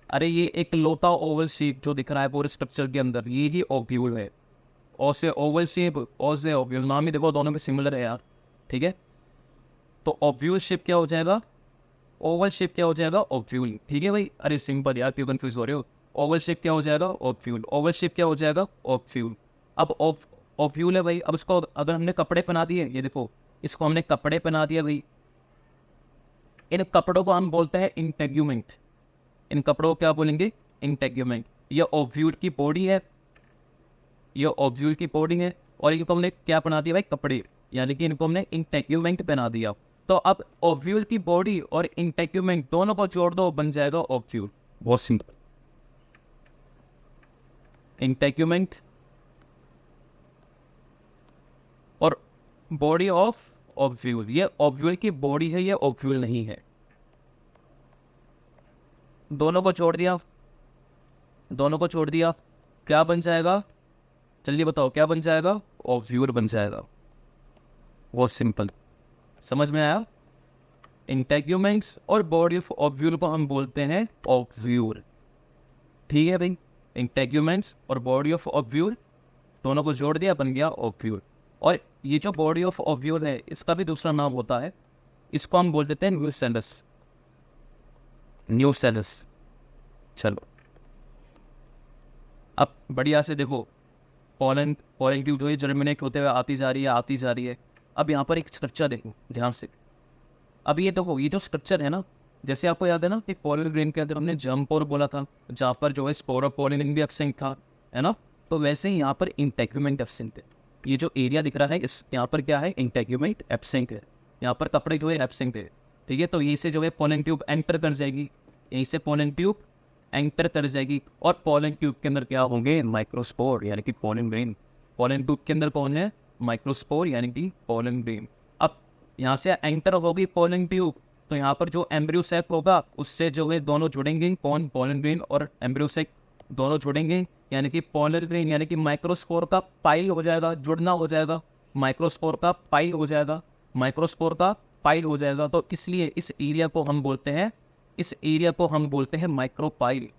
अरे ये एक लोटा ओवल शेप जो दिख रहा है पूरे स्ट्रक्चर के अंदर, ये ही ओव्यूल है। ओ से ओवल शेप, ओ से ओव्यूल, नाम ही देखो दोनों में सिमिलर है यार, ठीक है। तो ओव्यूल शेप क्या हो जाएगा, ओवल शेप क्या हो जाएगा, ओव्यूल, ठीक है भाई। अरे सिंपल यार, क्यों कंफ्यूज हो रहे हो। ओवल शेप क्या हो जाएगा, ओव्यूल। ओवल शेप क्या हो जाएगा, ओव्यूल। अब ओव्यूल है भाई। अब इसको अगर हमने कपड़े पहना दिए, ये देखो इसको हमने कपड़े पहना दिया भाई, इन कपड़ों को हम बोलते हैं इंटेग्यूमेंट। इन कपड़ों को क्या बोलेंगे, इंटेग्यूमेंट। ये ओव्यूल की बॉडी है, ये ओव्यूल की बॉडी है, और इनको हमने क्या पहना दिया भाई, कपड़े, यानी कि इनको हमने इंटेग्यूमेंट पहना दिया। तो अब ओव्यूल की बॉडी और इंटेग्यूमेंट दोनों को जोड़ दो, बन जाएगा ओव्यूल। बहुत सिंपल, इंटेग्यूमेंट और बॉडी ऑफ ओव्यूल। ये ओव्यूल की बॉडी है, ये ओव्यूल नहीं है। दोनों को जोड़ दिया, दोनों को जोड़ दिया, क्या बन जाएगा, जल्दी बताओ क्या बन जाएगा, ओव्यूल बन जाएगा। बहुत सिंपल, समझ में आया। इंटेग्यूमेंट्स और बॉडी ऑफ ओव्यूल को हम बोलते हैं ओव्यूल, ठीक है भाई। इंटेग्यूमेंट्स और बॉडी ऑफ ओव्यूल दोनों को जोड़ दिया, बन गया ओव्यूल। और ये जो बॉडी ऑफ ओव्यूल है, इसका भी दूसरा नाम होता है, इसको हम बोल देते हैं न्यूसेलस, न्यूसेलस। चलो अब बढ़िया से देखो, पोलन ट्यूब जो है जर्मिनेट होते हुए आती जा रही है, आती जा रही है। अब यहाँ पर एक स्ट्रक्चर देखो ध्यान से। अब ये देखो, ये जो स्ट्रक्चर है ना, जैसे आपको याद है ना कि पोलन ग्रेन के अंदर हमने जर्म पोर बोला था, जहाँ पर जो है स्पोरोपोलिन भी एब्सेंट था, है ना। तो वैसे ही यहाँ पर इंटेग्यूमेंट एब्सेंट है। ये जो एरिया दिख रहा है, इस यहाँ पर क्या है, इंटेग्यूमेंट एब्सेंट है। यहाँ पर कपड़े जो है एब्सेंट है, ठीक है। तो यहीं से जो है पोलन ट्यूब एंटर कर जाएगी, यहीं से पोलन ट्यूब एंटर कर जाएगी। और पोलन ट्यूब के अंदर क्या होंगे, माइक्रोस्पोर, यानी कि पोलन ग्रेन। पोलन ट्यूब के अंदर कौन है, माइक्रोस्पोर, यानी कि पोलन ग्रेन। अब यहाँ से एंटर होगी पोलन ट्यूब, तो यहाँ पर जो एम्ब्रियो सैक होगा उससे जो है दोनों जुड़ेंगे, कौन, पोलन ग्रेन और एम्ब्रियो सैक दोनों जुड़ेंगे, यानी कि पोलन ग्रेन यानी कि माइक्रोस्पोर का पाइल हो जाएगा, जुड़ना हो जाएगा, माइक्रोस्पोर का पाइल हो जाएगा, माइक्रोस्पोर का पाइल हो जाएगा। तो इसलिए इस एरिया को हम बोलते हैं, इस एरिया को हम बोलते हैं माइक्रोपाइल।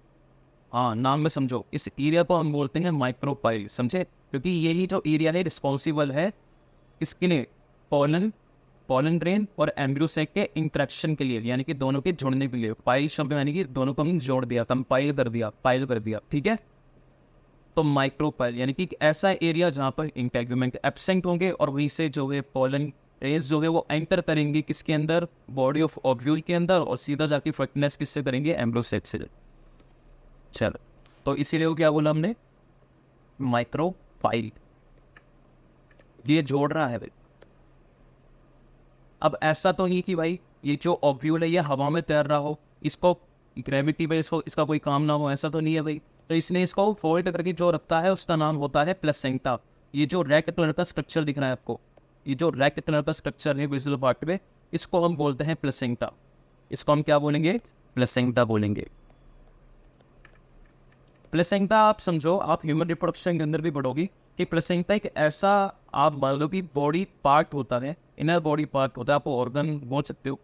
हाँ, नाम में समझो, इस एरिया को हम बोलते हैं माइक्रोपाइल, समझे, क्योंकि यही जो एरिया है रिस्पॉन्सिबल है इसके लिए, पोलन पोलन ग्रेन और एम्ब्रियो सैक के इंटरेक्शन के लिए, यानी कि दोनों के जुड़ने के लिए। पाइल शब्द यानी कि दोनों को हमने जोड़ दिया, कंपाइल कर दिया, पाइल कर दिया, ठीक है। तो माइक्रोपाइल यानी कि एक ऐसा एरिया जहाँ पर इंटेगुमेंट एब्सेंट होंगे और वहीं से जो है पोलन रेज जो है वो एंटर करेंगे किसके अंदर, बॉडी ऑफ ओव्यूल के अंदर, और सीधा जाके फर्टिलाइज किससे करेंगे, एम्ब्रियो सैक से। चलो, तो इसीलिए वो क्या बोला हमने, माइक्रोपाइल, ये जोड़ रहा है भाई। अब ऐसा तो नहीं कि भाई ये जो ओव्यूल है ये हवा में तैर रहा हो, इसको ग्रेविटी पे इसका कोई काम ना हो, ऐसा तो नहीं है भाई। तो इसने इसको फोल्ड करके जो रखता है उसका नाम होता है प्लेसेंटा। ये जो रेड कलर का स्ट्रक्चर दिख रहा है आपको, ये जो रेड कलर का स्ट्रक्चर है विजुअल पार्ट में, इसको हम बोलते हैं प्लेसेंटा। इसको हम क्या बोलेंगे, प्लेसेंटा बोलेंगे। प्लेसेंटा आप समझो, आप ह्यूमन रिप्रोडक्शन के अंदर भी पढ़ोगी कि प्लेसेंटा एक ऐसा, आप मान लो कि बॉडी पार्ट होता है, इनर बॉडी पार्ट होता है, आप ऑर्गन बोल सकते हो,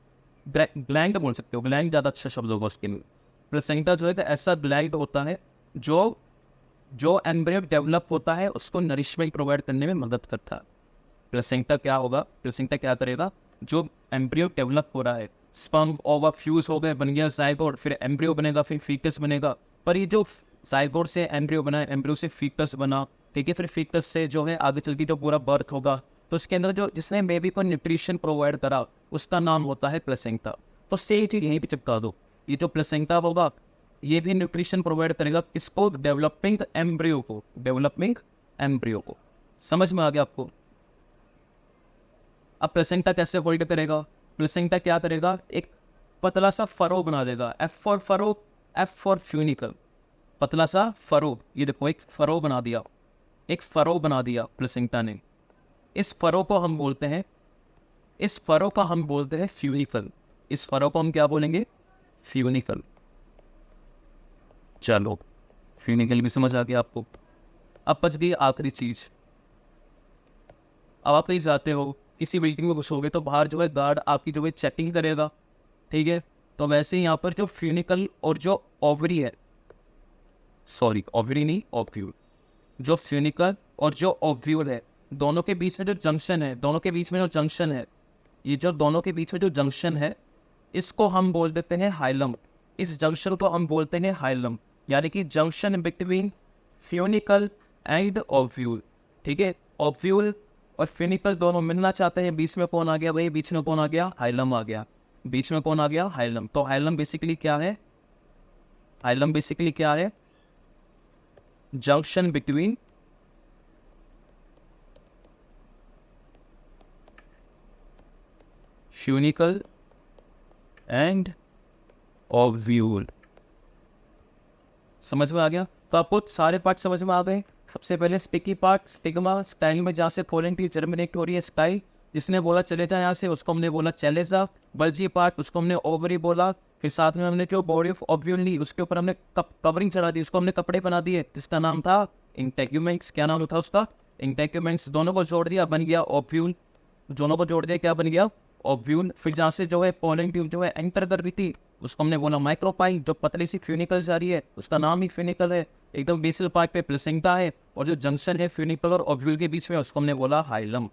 ग्लैंड बोल सकते हो, ग्लैंड ज़्यादा अच्छा शब्द होगा उसके लिए। प्लेसेंटा जो है तो ऐसा ग्लैंड होता है जो एम्ब्रियो डेवलप होता है उसको नरिशमेंट प्रोवाइड करने में मदद करता है। प्लेसेंटा क्या होगा, प्लेसेंटा क्या करेगा, जो एम्ब्रियो डेवलप हो रहा है, स्पर्म ओवा फ्यूज हो गए, बन गया जाइगोट, फिर एम्ब्रियो बनेगा, फिर फीटस बनेगा। पर ये जो जाइगोट से एम्ब्रियो बना, एम्ब्रियो से फीटस बना, ठीक है, फिर फीटस से जो है आगे चल के जो पूरा बर्थ होगा, तो उसके अंदर जो जिसने बेबी को न्यूट्रिशन प्रोवाइड करा उसका नाम होता है प्लेसेंटा। तो सेम चीज यहीं पे चिपका दो, ये जो प्लेसेंटा होगा ये भी न्यूट्रिशन प्रोवाइड करेगा किसको, डेवलपिंग एम्ब्रियो को, डेवलपिंग एम्ब्रियो को। समझ में आ गया आपको। अब प्लेसेंटा कैसे होल्ड करेगा, प्लेसेंटा क्या करेगा, एक पतला सा फरो बना देगा, F for furrow, F for funicle, पतला सा फरो, ये देखो एक फरो बना दिया, एक फरो बना दिया प्लेसेंटा ने। इस फरो को हम बोलते हैं, इस फरो का हम बोलते हैं फ्यूनिकल। इस फरो को हम क्या बोलेंगे, फ्यूनिकल। चलो, फ्यूनिकल भी समझ आ गया आपको। अब बच गई आखिरी चीज। अब आप कहीं जाते हो, किसी बिल्डिंग में घुसोगे तो बाहर जो है गार्ड आपकी जो है चेकिंग करेगा, ठीक है। तो वैसे ही यहाँ पर जो फ्यूनिकल और जो ओवरी है, सॉरी ओवरी नहीं ओव्यूल, जो फ्यूनिकल और जो ओव्यूल है, दोनों के बीच में जो जंक्शन है, दोनों के बीच में जो जंक्शन है, ये जो दोनों के बीच में जो जंक्शन है, इसको हम बोल देते हैं हाइलम। इस जंक्शन को हम बोलते हैं हाइलम, यानी कि junction between funicle and ovule, ठीक है। ओव्यूल और फ्यूनिकल दोनों मिलना चाहते हैं, बीच में कौन आ गया भाई, बीच में कौन आ गया, हाइलम आ गया। बीच में कौन आ गया, हाइलम। तो हाइलम बेसिकली क्या है, हाइलम बेसिकली क्या है, junction between funicle and ovule. समझ में आ गया। तो आपको सारे पार्ट समझ में आ गए। सबसे पहले स्टिकी पार्ट, स्टिग्मा, स्टाइल में जहाँ से पोलन ट्यूब जर्मिनेट हो रही है, स्टाइल, जिसने बोला चले जा यहाँ से, उसको हमने बोला चले जा। बल्जी पार्ट, उसको हमने ओवरी बोला। फिर साथ में हमने जो बॉडी ऑफ ओव्यूल ली, उसके ऊपर हमने कवरिंग चढ़ा दी, उसको हमने कपड़े बना दिए, जिसका नाम था इंटेग्यूमेंट्स। क्या नाम था उसका, इंटेग्यूमेंट्स। दोनों को जोड़ दिया, बन गया ओव्यूल। दोनों को जोड़ दिया, क्या बन गया, ओव्यूल। फिर जहाँ से जो है पोलन ट्यूब जो है एंटर कर रही थी, उसको हमने बोला माइक्रोपाइल। जो पतली सी फ्यूनिकल जा रही है उसका नाम ही फ्यूनिकल है। एकदम बेसल पार्ट पे प्लेसेंटा है, और जो जंक्शन है फ्यूनिकल और ओव्यूल के बीच में, उसको हमने बोला हाइलम।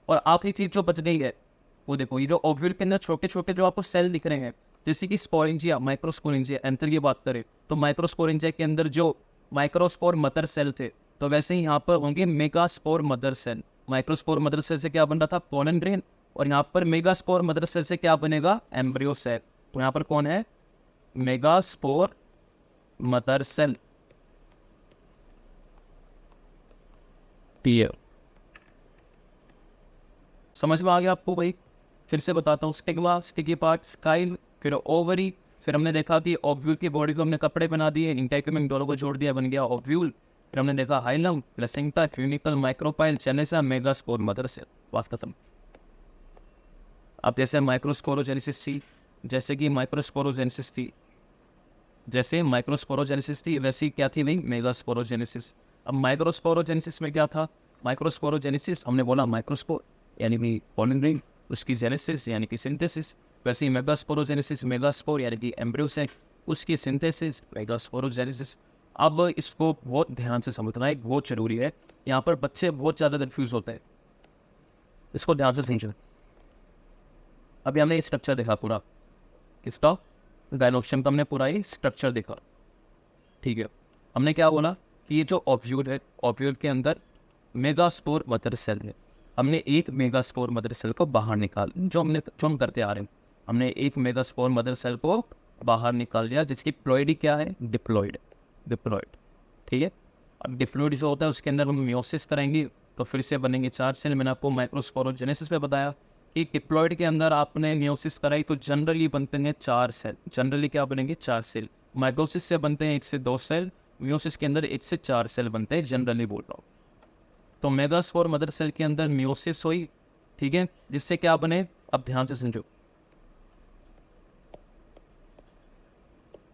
और आखिरी चीज जो बच गई है वो देखो, ये जो ओव्यूल के अंदर छोटे छोटे जो आपको सेल दिख रहे हैं, जैसे कि स्पोरेंजिया, माइक्रोस्पोरेंजिया, एंथर की बात करें तो माइक्रोस्पोरेंजिया के अंदर जो माइक्रोस्पोर मदर सेल थे, तो वैसे ही यहाँ पर होंगे megaspore mother cell. Microspore mother cell से क्या बन रहा था, पोलन ग्रेन, और यहाँ पर मेगास्पोर मदर सेल से क्या बनेगा, एम्ब्रियो सेल। तो यहाँ पर कौन है, मेगास्पोर मदर सेल। समझ में आ गया आपको भाई। फिर से बताता हूँ, स्टिग्मा, स्टिकी पार्ट, स्काइल, फिर ओवरी। फिर हमने देखा कि ओव्यूल की बॉडी को हमने कपड़े बना दिए, इंटेग्यूमेंट दोनों को जोड़ दिया, बन गया ओव्यूल। फिर हमने देखा hilum, placenta, funicle, micropyle, chalaza, megaspore mother cell. बात खत्म। अब जैसे माइक्रोस्पोरोजेनेसिस थी, जैसे कि माइक्रोस्पोरोजेनेसिस थी, जैसे माइक्रोस्पोरोजेनेसिस थी, वैसी क्या थी नहीं, मेगास्पोरोजेनेसिस। अब माइक्रोस्पोरोजेनेसिस में क्या था, माइक्रोस्पोरोजेनेसिस हमने बोला माइक्रोस्पोर यानी कि पोलन ग्रेन, उसकी जेनेसिस यानी कि सिंथेसिस। वैसे ही मेगास्पोरोजेनेसिस, मेगास्पोर यानी कि एम्ब्रियो से उसकी सिंथेसिस, मेगास्पोरोजेनेसिस। अब इसको बहुत ध्यान से समझना एक बहुत जरूरी है, यहाँ पर बच्चे बहुत ज़्यादा कन्फ्यूज होते हैं, इसको ध्यान से समझो। अभी हमने स्ट्रक्चर देखा पूरा, किसका, गायनोप्शियम का हमने पूरा ही स्ट्रक्चर देखा, ठीक है। हमने क्या बोला कि ये जो ओव्यूल है, ओव्यूल के अंदर मेगास्पोर मदर सेल है। हमने एक मेगास्पोर मदर सेल को बाहर निकाल, जो हम करते आ रहे हैं, हमने एक मेगास्पोर मदर सेल को बाहर निकाल लिया, जिसकी प्लॉइडी क्या है, डिप्लॉइड, ठीक है। अब डिप्लॉइड जो होता है उसके अंदर हम मियोसिस करेंगे तो फिर से बनेंगे 4 सेल। मैंने आपको माइक्रोस्पोरोजेनेसिस में बताया कि डिप्लॉइड के अंदर आपने मियोसिस कराई तो जनरली बनते हैं 4 सेल, जनरली क्या बनेंगे 4 सेल। माइक्रोसिस से बनते हैं 1 से 2 सेल, मियोसिस के अंदर 1 से 4 सेल बनते हैं, जनरली बोल रहा हूँ। तो मेगास्पोर मदर सेल के अंदर मियोसिस हुई, ठीक है, जिससे क्या बने, अब ध्यान से समझो,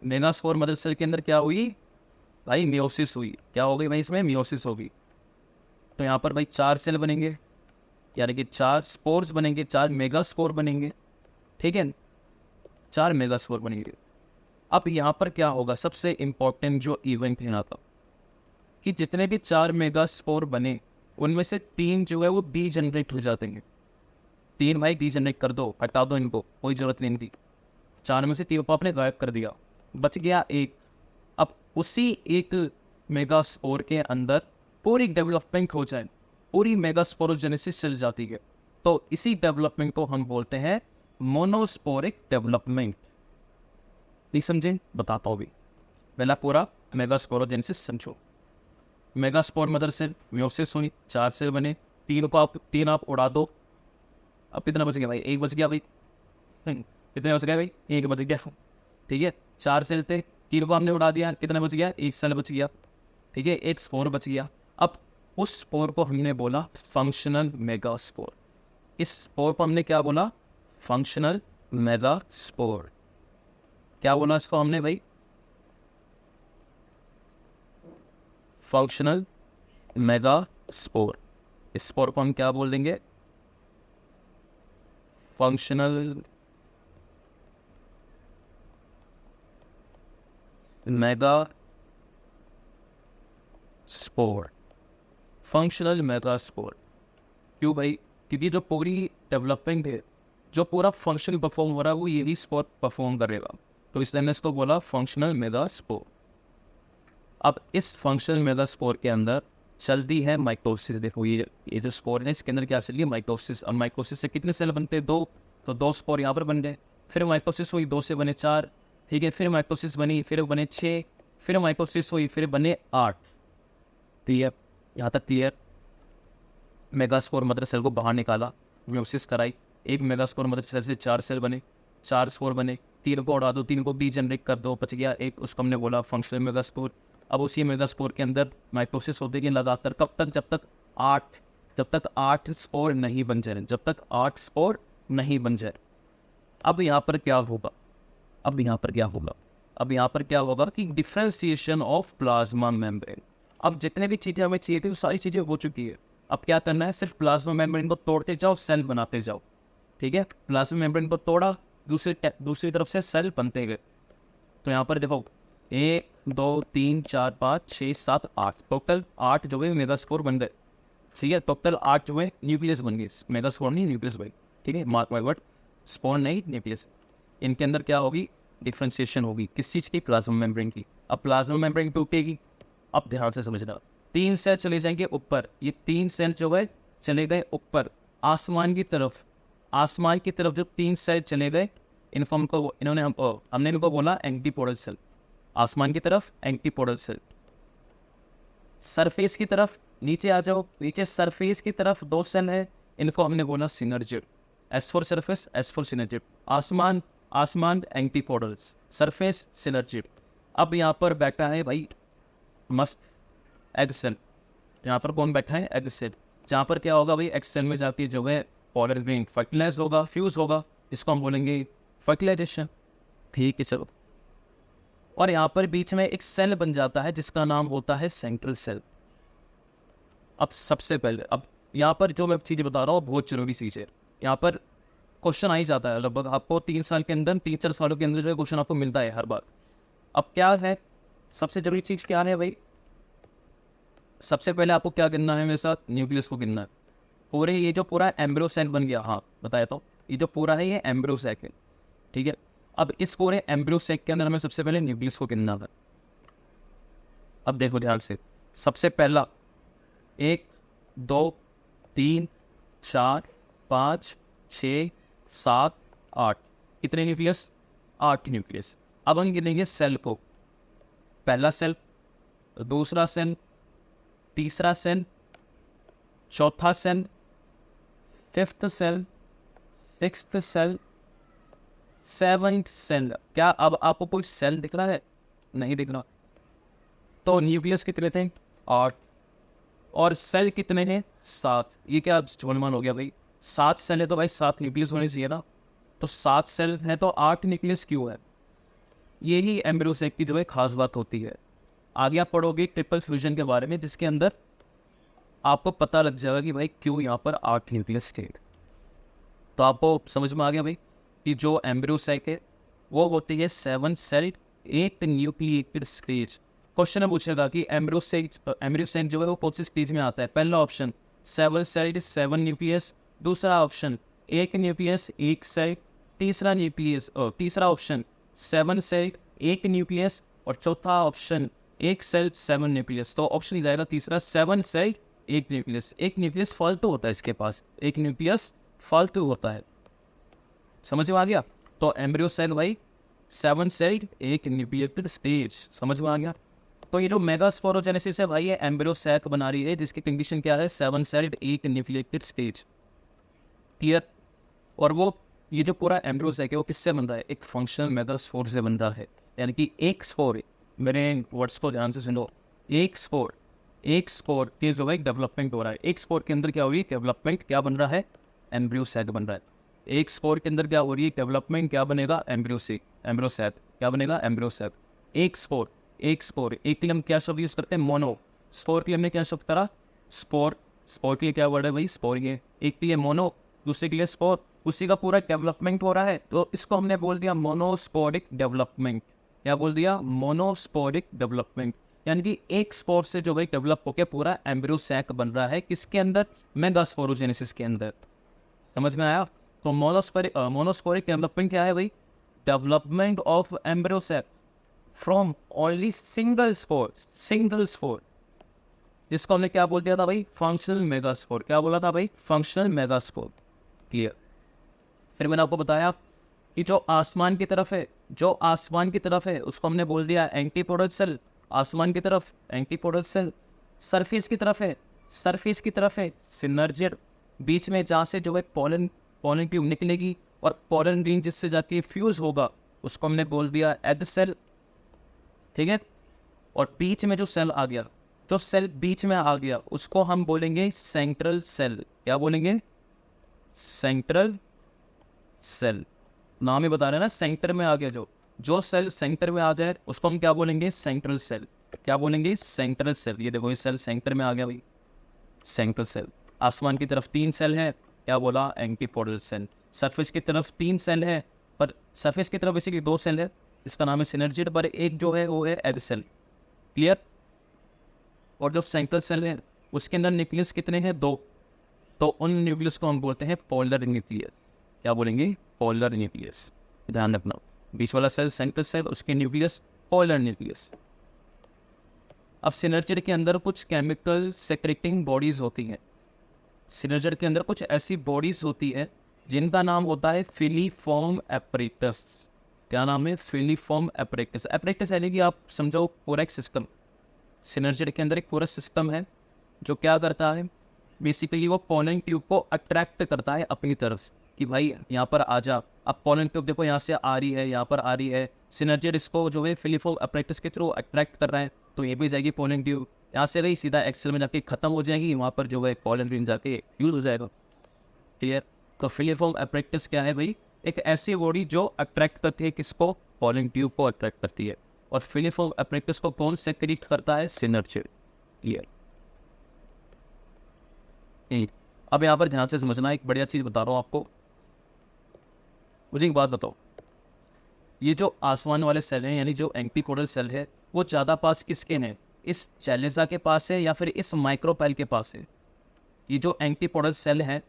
मेगास्पोर मदर सेल के अंदर क्या हुई भाई, मियोसिस हुई। क्या हो गई भाई, इसमें मियोसिस होगी। तो यहाँ पर भाई 4 सेल बनेंगे, यानी कि 4 स्पोर्स बनेंगे, 4 मेगास्पोर बनेंगे, ठीक है, 4 मेगास्पोर बनेंगे। अब यहाँ पर क्या होगा, सबसे इंपॉर्टेंट जो इवेंट है यहाँ का, कि जितने भी 4 मेगास्पोर बने उनमें से 3 जो है वो डी जनरेट हो जाते हैं। 3 भाई डी जनरेट कर दो, हटा दो इनको, कोई जरूरत नहीं इनकी। 4 में से 3 को आपने गायब कर दिया, बच गया 1। अब उसी एक मेगास्पोर के अंदर पूरी डेवलपमेंट हो जाए, पूरी मेगास्पोरोजेनेसिस चल जाती है, तो इसी डेवलपमेंट को हम बोलते हैं मोनोस्पोरिक डेवलपमेंट। नहीं समझे, बताता हूँ भी, पहला पूरा मेगास्पोरोजेनेसिस समझो। मेगास्पोर मदर सेल, मियोसिस हुई, 4 सेल बने, 3 आप उड़ा दो। अब कितना बच गया भाई, 1 बच गया भाई, कितने बच गया भाई, 1 बच गया, ठीक है। 4 सेल थे, 3 को हमने उड़ा दिया, कितना बच गया, 1 सेल बच गया, ठीक है, 1 स्पोर बच गया। अब उस स्पोर को हमने बोला फंक्शनल मेगास्पोर। इस स्पोर को हमने क्या बोला, फंक्शनल मेगास्पोर। क्या बोला इसको हमने भाई, फंक्शनल मेगास्पोर। इस स्पोर को हम क्या बोल देंगे, functional mega spore, functional mega spore. क्यों भाई, क्योंकि जो पूरी डेवलपमेंट है, जो पूरा फंक्शन परफॉर्म हो रहा है वो यही स्पोर परफॉर्म करेगा, तो इसलिए हमने इसको बोला फंक्शनल मेगा स्पोर। अब इस फंक्शनल मेगा स्पोर के अंदर चलती है माइटोसिस। देखो ये जो स्पोर है इसके अंदर क्या चल रही है, माइटोसिस। अब माइटोसिस से कितने सेल बनते हैं, 2, तो 2 स्पोर यहाँ पर बन गए। फिर माइटोसिस हुई, 2 से बने 4, ठीक है। फिर माइटोसिस बनी, फिर बने 6, फिर माइटोसिस हुई, फिर बने 8। क्लियर, यहाँ तक क्लियर। मेगास्पोर मदर सेल को बाहर निकाला, मियोसिस कराई, एक मेगास्पोर मदर सेल से 4 सेल बने, 4 स्पोर बने, 3 को उड़ा दो, 3 को डी जनरेट कर दो, बच गया 1, उसको हमने बोला फंक्शनल मेगास्पोर। अब उसी मेगास्पोर के अंदर माइटोसिस होते गए लगातार, कब तक, जब तक 8 स्पोर नहीं बन जाए, जब तक 8 स्पोर नहीं बन जाए। अब यहाँ पर क्या होगा, अब यहाँ पर क्या होगा कि डिफ्रेंसिएशन ऑफ प्लाज्मा मेम्ब्रेन। अब जितने भी चीज़ें हमें चाहिए थी वो सारी चीज़ें हो चुकी है। अब क्या करना है, सिर्फ प्लाज्मा मेम्ब्रेन को तोड़ते जाओ, सेल बनाते जाओ, ठीक है। प्लाज्मा मेम्ब्रेन को तोड़ा, दूसरी तरफ से सेल बनते गए। तो यहाँ पर देखो 1 2 3 4 5 6 7 8, टोटल 8 जो है मेगास्पोर बन गए, ठीक है। टोटल 8 जो है न्यूक्लियस बन गए, मेगास्पोर नहीं न्यूक्लियस भाई, ठीक है, मार्क माय वर्ड, स्पोर नहीं न्यूक्लियस। इनके अंदर क्या होगी, डिफ्रेंसिएशन होगी, किस चीज़ की, प्लाज्मा मेम्ब्रेन की। अब प्लाज्मा मेम्ब्रेन टूटेगी, अब ध्यान से समझना, 3 सेल चले जाएंगे ऊपर, ये 3 सेल जो है चले गए ऊपर आसमान की तरफ। आसमान की तरफ जब 3 सेल चले गए, हमने इनको बोला एंटीपोडल सेल। आसमान की तरफ एंटीपोडल सेल, सरफेस की तरफ नीचे आ जाओ, नीचे सरफेस की तरफ 2 सेल है, इनको हमने बोला synergid. S for surface, S for synergid. आसमान एंटीपोडल्स, सरफेस सिनर्जिड। अब यहाँ पर बैठा है भाई मस्त एग सेल। यहाँ पर कौन बैठा है, एग सेल। जहाँ पर क्या होगा भाई, एग सेल में जाती है जो है पोलर रिंग, फर्टिलाइज होगा, फ्यूज होगा, इसको हम बोलेंगे फर्टिलाइजेशन, ठीक है चलो। और यहाँ पर बीच में एक सेल बन जाता है जिसका नाम होता है सेंट्रल सेल। अब सबसे पहले, अब यहाँ पर जो मैं चीज़ें बता रहा हूँ बहुत जरूरी चीज़ है, यहाँ पर क्वेश्चन आ ही जाता है लगभग आपको 3 साल के अंदर, 3-4 सालों के अंदर जो है क्वेश्चन आपको मिलता है हर बार। अब क्या है सबसे जरूरी चीज़ क्या है भाई, सबसे पहले आपको क्या करना है मेरे साथ, न्यूक्लियस को गिनना है। पूरे ये जो पूरा एम्ब्रियो सेल बन गया, हाँ बताया तो, ये जो पूरा है ये एम्ब्रियो सेल है, ठीक है। अब इस पूरे एम्ब्रियो सेल के अंदर हमें सबसे पहले न्यूक्लियस को गिनना है। अब देखो ध्यान से, सबसे पहला 1 2 3 4 5 6 7 8, कितने न्यूक्लियस, 8 न्यूक्लियस। अब हम गिनेंगे सेल को, पहला सेल, दूसरा सेल, तीसरा सेल, चौथा cell, fifth cell, sixth cell, seventh cell. क्या अब आपको कोई सेल दिख रहा है, नहीं दिख रहा। तो न्यूक्लियस कितने थे, 8, और सेल कितने हैं, 7। ये क्या झोलमान हो गया भाई, 7 सेल है तो भाई 7 न्यूक्लियस होने चाहिए ना। तो 7 सेल है तो 8 न्यूक्लियस क्यों है, यही एम्ब्रियो सेल की जो है खास बात होती है। आगे आप पढ़ोगे ट्रिपल फ्यूजन के बारे में, जिसके अंदर आपको पता लग जाएगा कि भाई क्यों यहाँ पर 8 न्यूक्लियस थे। तो आपको समझ में आ गया भाई कि जो एम्ब्रियो सेल है वो होती है 7 सेल्ड 8 न्यूक्लिएटेड स्टेज। क्वेश्चन पूछेगा कि एम्ब्रियो सेल जो है वो कौन सी स्टेज में आता है। पहला ऑप्शन 7 सेल्ड 7 न्यूक्लियस, दूसरा ऑप्शन 1 न्यूक्लियस 1 सेल, तीसरा ऑप्शन 7 सेल 1 न्यूक्लियस, और चौथा ऑप्शन 1 सेल 7 न्यूक्लियस। तो ऑप्शन जाएगा तीसरा 7 सेल 1 न्यूक्लियस। एक न्यूक्लियस फालतू होता है इसके पास, एक न्यूक्लियस फालतू होता है, समझ में आ गया। तो एम्ब्रियो सेल भाई 7 सेल्ड 1 न्यूक्लिएटेड स्टेज, समझ में आ गया। तो ये जो मेगास्पोरोजेनेसिस है भाई, ये एम्ब्रियो सेल बना रही है, जिसकी कंडीशन क्या है, 7 सेल्ड 1 न्यूक्लिएटेड स्टेज, क्लियर। और वो ये जो पूरा एम्ब्रियो सेल है वो किससे बन रहा है, एक फंक्शनल मेगास्पोर से बन रहा है। यानी कि एक स्पोर, मेरे वर्ड्स को ध्यान से सुनो, एक स्पोर के जो है डेवलपमेंट हो रहा है। एक स्पोर के अंदर क्या हो रही है, डेवलपमेंट, क्या बन रहा है, एम्ब्रियो सेल बन रहा है। एक स्पोर के अंदर क्या हो रही है, डेवलपमेंट, क्या बनेगा, एम्ब्रियो सेल, क्या बनेगा, एम्ब्रियो सेल। एक स्पोर, एक के लिए हम क्या शब्द यूज करते हैं, मोनो। स्पोर के लिए हमने क्या शब्द करा, स्पोर के लिए क्या वर्ड है भाई, स्पोर। ये एक के लिए मोनो, दूसरे के लिए स्पोर, उसी का पूरा डेवलपमेंट हो रहा है, तो इसको हमने बोल दिया मोनोस्पोरिक डेवलपमेंट। क्या बोल दिया, मोनोस्पोरिक डेवलपमेंट। यानी कि एक स्पोर से जो भाई डेवलप होकर पूरा एम्ब्रियो सैक बन रहा है, किसके अंदर, मेगास्पोरोजेनेसिस के अंदर, समझ में आया। तो मोनोस्पोरिक डेवलपमेंट क्या है भाई, development of embryo sac from only single spore, जिसको हमने क्या बोल दिया था भाई, फंक्शनल मेगास्पोर। क्या बोला था भाई, फंक्शनल मेगास्पोर, क्लियर। फिर मैंने आपको बताया कि जो आसमान की तरफ है उसको हमने बोल दिया एंटीपोडल सेल, आसमान की तरफ एंटीपोडल सेल। सरफेस की तरफ है सिनर्जिड, बीच में जहाँ से जो है पोलन ट्यूब निकलेगी और पोलन रिंग जिससे जाके फ्यूज होगा उसको हमने बोल दिया एग सेल, ठीक है। और बीच में जो सेल आ गया, जो सेल बीच में आ गया उसको हम बोलेंगे सेंट्रल सेल। क्या बोलेंगे, सेंट्रल सेल, नाम ही बता रहे हैं ना, सेंटर में आ गया, जो सेल सेंटर में आ जाए उसको हम क्या बोलेंगे, सेंट्रल सेल। क्या बोलेंगे, सेंट्रल सेल। ये देखो ये सेल सेंटर में आ गया भाई, सेंट्रल सेल। आसमान की तरफ 3 सेल है, क्या बोला, एंटीपोडल सेल। सरफेस की तरफ 3 सेल है, पर सरफेस की तरफ बेसिकली 2 सेल है, इसका नाम है सिनर्जिड, पर एक जो है वो है एग सेल, क्लियर। और जो सेंट्रल सेल है उसके अंदर न्यूक्लियस कितने हैं, 2। तो उन न्यूक्लियस को हम बोलते हैं पोलर न्यूक्लियस। क्या बोलेंगे, पोलर न्यूक्लियस, ध्यान रखना। बीच वाला सेल सेंट्रल सेल, उसके न्यूक्लियस पोलर न्यूक्लियस। अब सिनर्जिड के अंदर कुछ केमिकल सेक्रेटिंग बॉडीज होती हैं, सिनर्जिड के अंदर कुछ ऐसी बॉडीज होती है जिनका नाम होता है फिलीफॉर्म एपरेटस। क्या नाम है, फिलीफॉर्म एपरेटस। एपरेटस यानी कि आप समझो पूरा एक सिस्टम, सिनर्जिड के अंदर एक पूरा सिस्टम है जो क्या करता है, बेसिकली वो पोलन ट्यूब को अट्रैक्ट करता है अपनी तरफ कि भाई यहाँ पर आ जा। अब पोलन ट्यूब देखो यहाँ से आ रही है, यहाँ पर आ रही है, सिनर्जिड इसको जो है फिलीफॉर्म एपरेटस के थ्रू अट्रैक्ट कर रहा है, तो ये भी जाएगी पोलन ट्यूब, यहाँ से गई सीधा एक्सेल में जाके खत्म हो जाएगी, वहाँ पर जो है पोलन रिंग जाके यूज हो जाएगा, क्लियर। तो फिलीफॉर्म एपरेटस क्या है भाई, एक ऐसी बॉडी जो अट्रैक्ट करती है किसको, पोलन ट्यूब को अट्रैक्ट करती है। और फिलीफॉर्म एपरेटस को कौन सेक्रेट करता है, सिनर्जिड, क्लियर। अब यहाँ पर ध्यान से समझना, एक बढ़िया चीज बता रहा हूँ आपको। मुझे एक बात बताओ, ये जो आसमान वाले सेल हैं यानी जो एंटीपोडल सेल है, वो ज़्यादा पास किसके हैं, इस चैलेजा के पास है या फिर इस माइक्रोपाइल के पास है। ये जो एंटीपोडल सेल है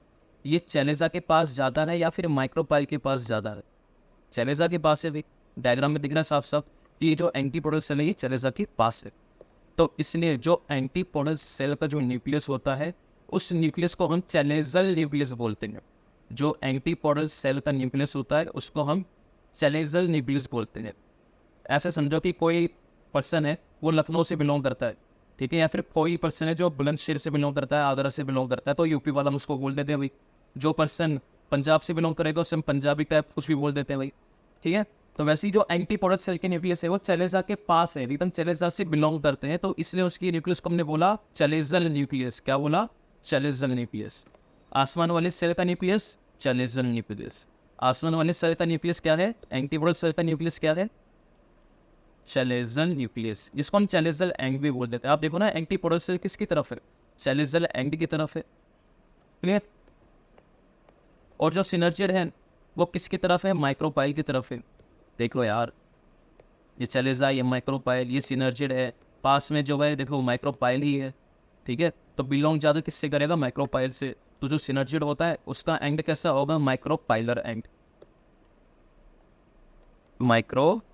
ये चैलेजा के पास ज़्यादा है या फिर माइक्रोपाइल के पास ज़्यादा है। चैलेजा के पास है भाई, डायग्राम में दिख रहा है साफ साफ कि ये जो एंटीपोडल सेल है ये चैलेजा के पास है। तो इसलिए जो एंटीपोडल सेल का जो न्यूक्लियस होता है उस न्यूक्लियस को हम चैलेजल न्यूक्लियस बोलते हैं। जो एंटीपोडल सेल का न्यूक्लियस होता है उसको हम चैलेजल न्यूक्लियस बोलते हैं। ऐसे समझो कि कोई पर्सन है वो लखनऊ से बिलोंग करता है, ठीक है, या फिर कोई पर्सन है जो बुलंदशहर से बिलोंग करता है, आगरा से बिलोंग करता है, तो यूपी वाला हम उसको बोल देते हैं भाई। जो पर्सन पंजाब से बिलोंग करेगा उससे हम पंजाबी टाइप कुछ भी बोल देते हैं भाई, ठीक है। तो वैसे ही जो एंटीपोडल सेल के न्यूक्लियस है वो चैलेजा के पास है, एकदम चैलेजा से बिलोंग करते हैं, तो इसलिए उसकी न्यूक्लियस को हमने बोला चैलेजल न्यूक्लियस। क्या बोला? Chalazal nucleus. आसमान वाले सेल का न्यूक्लियस चैलेजल न्यूक्लियस। आसमान वाले सेल का न्यूक्लियस क्या है? एंटीपोडल सेल का न्यूक्लियस क्या है? चैलेजल न्यूक्लियस, जिसको हम चैलेजल एंड भी बोल देते हैं। आप देखो ना एंटीपोडल सेल किसकी तरफ है? चैलेजल एंड की तरफ है, क्लियर। और जो सिनर्जिड है वो किसकी तरफ है? माइक्रोपाइल की तरफ है। देखो यार, ये चैलेजा, ये माइक्रोपाइल, ये सिनर्जिड है, पास में जो है देखो माइक्रोपाइल ही है, ठीक है। तो बिलोंग ज़्यादा किससे करेगा? माइक्रोपाइल से। तो जो सिनर्जिड होता है उसका एंड कैसा होगा? Micropylar and. माइक्रोपाइलर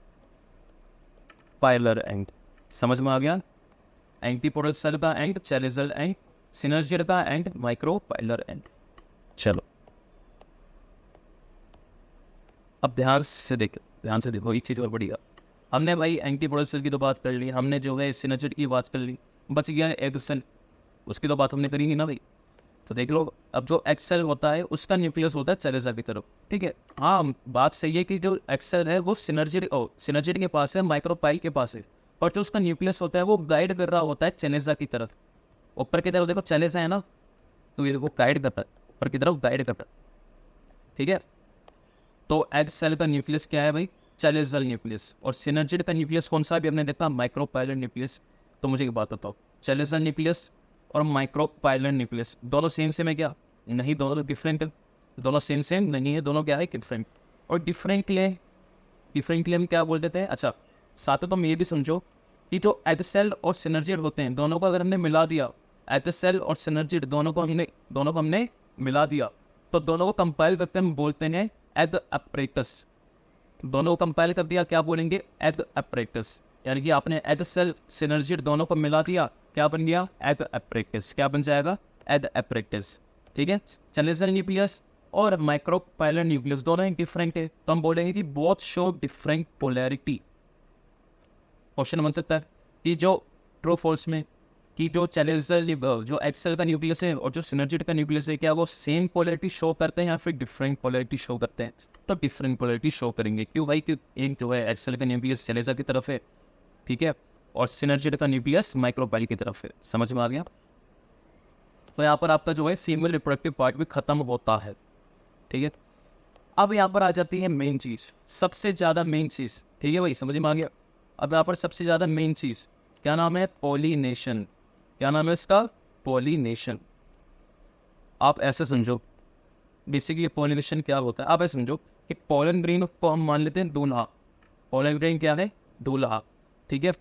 एंड, समझ में आ गया? एंटीपोडल सेल का एंड चैलेजल एंड, सिनर्जिड का एंड माइक्रोपाइलर एंड। चलो अब ध्यान से देखो एक चीज़ और बढ़िया। हमने भाई एंटीपोडल सेल की तो बात कर ली, हमने जो है सिनर्जिड की बात कर ली, बच गया एग सेल, उसकी तो बात हमने करी नहीं ना भाई। तो देख लो, अब जो एक्स सेल होता है उसका न्यूक्लियस होता है चैलेजा की तरफ, ठीक है। हाँ, बात सही है कि जो एक्स सेल है वो सिनर्जिड के पास है, माइक्रोपाइल के पास है, और जो उसका न्यूक्लियस होता है वो गाइड कर रहा होता है चैलेजा की तरफ। ऊपर की तरफ देखो चैलेजा है ना, तो ये वो गाइड करता है, ऊपर की तरफ गाइड करता है, ठीक है। तो एक्स सेल का न्यूक्लियस क्या है भाई? Chalazal nucleus. और सिनर्जिड का न्यूक्लियस कौन सा? भी हमने देखा माइक्रोपाइलर न्यूक्लियस। तो मुझे एक बात बताओ, चैलेजल न्यूक्लियस और माइक्रोपाइलर न्यूक्लियस दोनों सेम है क्या? नहीं, दोनों डिफरेंट है। दोनों सेम नहीं है, दोनों क्या है? डिफरेंट। और डिफरेंटली हम क्या बोल देते हैं? अच्छा, साथ में तुम ये भी समझो कि जो एग सेल और सिनर्जिड होते हैं दोनों को अगर हमने मिला दिया, एग सेल और सिनर्जिड दोनों को हमने मिला दिया, तो दोनों को कंपाइल करते हम बोलते हैं एग अपरेटस। दोनों को कंपाइल कर दिया, क्या बोलेंगे? Egg apparatus. यानी कि आपने एग सेल सिनर्जिड दोनों को मिला दिया, क्या बन गया? Egg apparatus. क्या बन जाएगा? एग अपरेटस, ठीक है। चैलेजल न्यूक्लियस और माइक्रोपाइलर न्यूक्लियस दोनों ही डिफरेंट है, तो हम बोलेंगे कि both show different polarity. Question बन सकता है कि जो ट्रू फॉल्स में कि जो चैलेजल जो एक्सेल का न्यूक्लियस है और जो सिनर्जिड का न्यूक्लियस है, क्या वो सेम पोलैरिटी शो करते हैं या फिर डिफरेंट पोलैरिटी शो करते हैं? तो डिफरेंट पोलैरिटी शो करेंगे। क्यों भाई? कि एक जो है एक्सेल का न्यूक्लियस चैलेजा की तरफ है, ठीक है, और सिनर्जिड का न्यूक्लियस माइक्रोपाइल की तरफ है। समझ में आ गया? तो यहाँ पर आपका जो है फीमेल रिप्रोडक्टिव पार्ट भी खत्म होता है, ठीक है। अब यहाँ पर आ जाती है मेन चीज़, सबसे ज़्यादा मेन चीज़, ठीक है भाई, समझ में आ गया? अब यहाँ पर सबसे ज़्यादा मेन चीज़ क्या नाम है? पॉलिनेशन। क्या नाम है इसका? पॉलिनेशन। आप ऐसे समझो, बेसिकली पॉलिनेशन क्या होता है, आप ऐसे समझो कि पोलन ग्रेन को हम मान लेते हैं दूल्हा। पोलन ग्रेन क्या है? दूल्हा, ठीक है।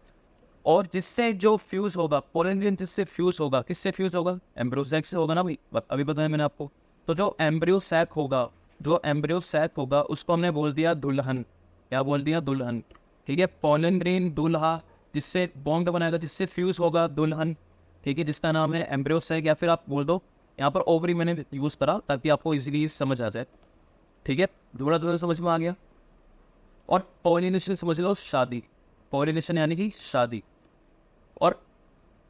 और जिससे जो फ्यूज होगा, पोलन ग्रेन जिससे फ्यूज होगा, किससे फ्यूज होगा? एम्ब्रियो सैक से होगा ना भाई, अभी बताया मैंने आपको। तो जो एम्ब्रियो सैक होगा उसको हमने बोल दिया दुल्हन। क्या बोल दिया? दुल्हन, ठीक है। पोलन ग्रेन दूल्हा, जिससे बॉन्ड बनाएगा, जिससे फ्यूज होगा, दुल्हन, ठीक है, जिसका नाम है एम्ब्रियो सैक, या फिर आप बोल दो, यहाँ पर ओवरी मैंने यूज़ करा ताकि आपको इजीली समझ आ जाए, ठीक है। दूल्हा समझ में आ गया। और पॉलिनेशन समझ लो शादी। पॉलिनेशन यानी कि शादी। और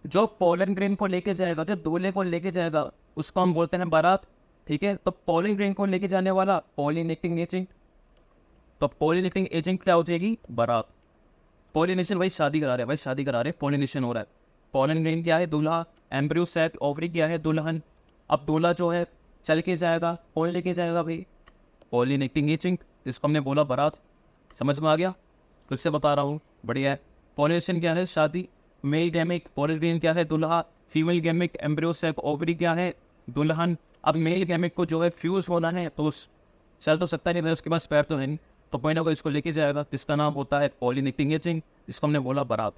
जो पोलन ग्रेन को लेके जाएगा, जो दूल्हे को लेके जाएगा, उसको हम बोलते हैं बारात, ठीक है। तो पोलन ग्रेन को लेके जाने वाला पॉलिनेटिंग एजेंट। तो पॉलिनेटिंग एजेंट क्या हो जाएगी? बारात। पॉलिनेशन भाई शादी करा रहे, पॉलिनेशन हो रहा है। पोलन ग्रेन क्या है? दूल्हा। एम्ब्रियो सैक, ओवरी क्या है? दुल्हन। अब दूल्हा जो है चल के जाएगा, कौन लेके जाएगा भाई? पॉलिनेटिंग एजेंट, जिसको हमने बोला बारात। समझ में आ गया? फिर से बता रहा हूँ, बढ़िया है। पॉलिनेशन क्या है? शादी। मेल गैमिक, पोलन ग्रेन क्या है? दूल्हा। फीमेल गैमिक, एम्ब्रियो सैक, ओवरी क्या है? दुल्हन। अब मेल गैमिक को जो है फ्यूज होना है, तो चल तो सकता नहीं, उसके पास पैर तो है नहीं, तो कोई ना कोई इसको लेके जाएगा, जिसका नाम होता है पॉलिनेटिंग एजेंट, जिसको हमने बोला बारात।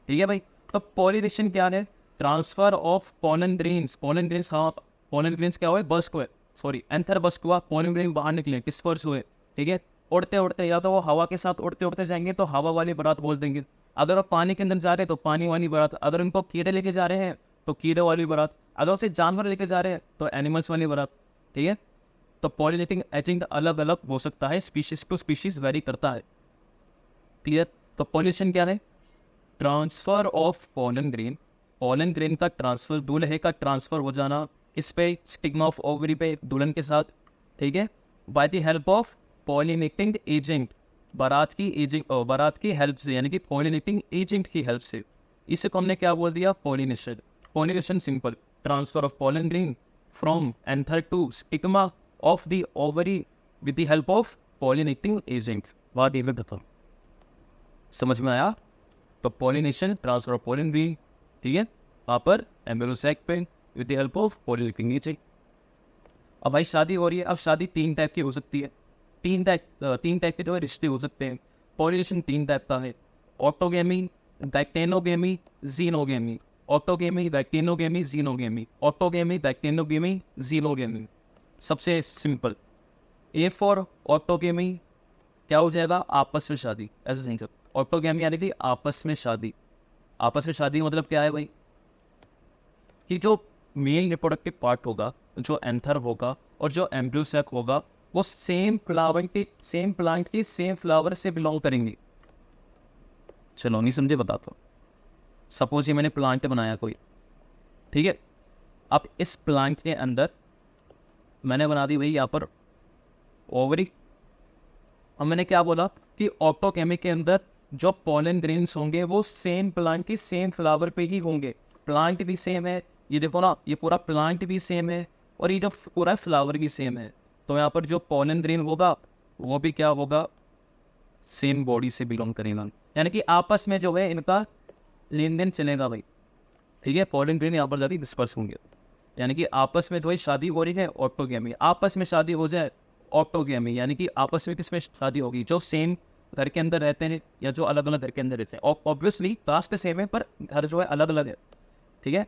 ठीक है भाई। तो पॉलिनेशन क्या है? Transfer of pollen grains. Pollen grains, हाँ पोलन ग्रेन्स क्या हुए? बस्ट हुए, सॉरी एंथर बस्ट हुआ, पोलन ग्रेन बाहर निकले, डिस्पर्स हुए, ठीक है। उड़ते उड़ते, या तो वो हवा के साथ उड़ते उड़ते जाएंगे तो हवा वाली बारात बोल देंगे, अगर वो पानी के अंदर जा रहे हैं तो पानी वाली बारात, अगर उनको कीड़े लेके जा रहे हैं तो कीड़े वाली बारात, अगर उसे जानवर लेके जा रहे हैं तो एनिमल्स वाली बारात, ठीक है। तो पॉलिनेटिंग एजेंट अलग अलग हो सकता है, स्पीशीज टू स्पीशीज वेरी करता है, क्लियर। तो पॉलिनेशन क्या है? Transfer of pollen grain, pollen grain का ट्रांसफर, दूल्हे का ट्रांसफर हो जाना इस पे, स्टिग्मा ऑफ ओवरी पे दुल्हन के साथ, ठीक है, by the help of pollinating agent, बारात की हेल्प से, यानी कि पॉलिनेटिंग एजेंट की हेल्प से। इसे हमने क्या बोल दिया? Pollination. Pollination simple, transfer of pollen grain from anther to stigma of the ovary with the help of pollinating agent. बात ये बताओ, समझ में आया? तो pollination, transfer of pollen grain, ठीक है, वहाँ पर एम्ब्रियो सैक पे with the help of pollinating agent. अब भाई शादी हो रही है, अब शादी 3 टाइप की हो सकती है, 3 टाइप के जो है रिश्ते हो सकते हैं। पॉलिनेशन 3 टाइप का है, autogamy, geitonogamy, xenogamy. Autogamy, geitonogamy, xenogamy, autogamy, geitonogamy, xenogamy. सबसे सिंपल, ए फॉर ऑटोगेमी क्या हो जाएगा? आपस में शादी, ऐसे नहीं सकते। ऑटोगेमी यानी कि आपस में शादी। आपस में शादी मतलब क्या है भाई? कि जो मेल रिप्रोडक्टिव पार्ट होगा, जो एंथर होगा और जो एम्ब्रियो सैक होगा, वो सेम प्लांट की सेम फ्लावर से बिलोंग करेंगे। चलो नहीं समझे, बताता हूँ। सपोज ये मैंने प्लांट बनाया कोई, ठीक है। अब इस प्लांट के अंदर मैंने बना दी भाई यहाँ पर ओवरी। अब मैंने क्या बोला कि ऑटोगेमी के अंदर जो पोलन ग्रेन्स होंगे वो सेम प्लांट की सेम फ्लावर पे ही होंगे। प्लांट भी सेम है, ये देखो ना, ये पूरा प्लांट भी सेम है और ये जो पूरा फ्लावर भी सेम है। तो यहाँ पर जो पोलन ग्रेन होगा वो भी क्या होगा? सेम बॉडी से बिलोंग करेगा, यानी कि आपस में जो है इनका लेन देन चलेगा भाई, ठीक है। पोलन ग्रेन यहाँ पर जाके डिस्पर्स होंगे, यानी कि आपस में जो है शादी हो रही है, ऑटोगेमी। आपस में शादी हो जाए, ऑटोगेमी, यानी कि आपस में किसमें शादी होगी? जो सेम घर के अंदर रहते हैं या जो अलग अलग घर के अंदर रहते हैं। ऑब्वियसली कास्ट सेम है पर घर जो है अलग अलग है, ठीक है।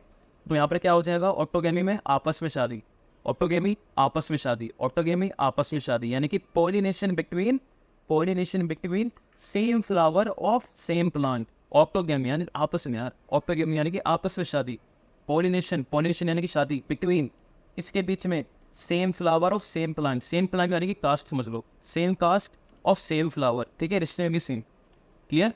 तो यहाँ पर क्या हो जाएगा? ऑटोगेमी में आपस में शादी, ऑटोगेमी आपस में शादी, ऑटोगेमी आपस में शादी, यानी कि pollination between same flower of same plant. Autogamy यानी आपस में, यार ऑटोगेमी यानी कि आपस में शादी, पॉलिनेशन यानी कि शादी बिटवीन, इसके बीच में same flower of same plant. Same plant यानी कि कास्ट समझ लो, same caste of same flower, ठीक है, रिश्ते में भी सेम, क्लियर।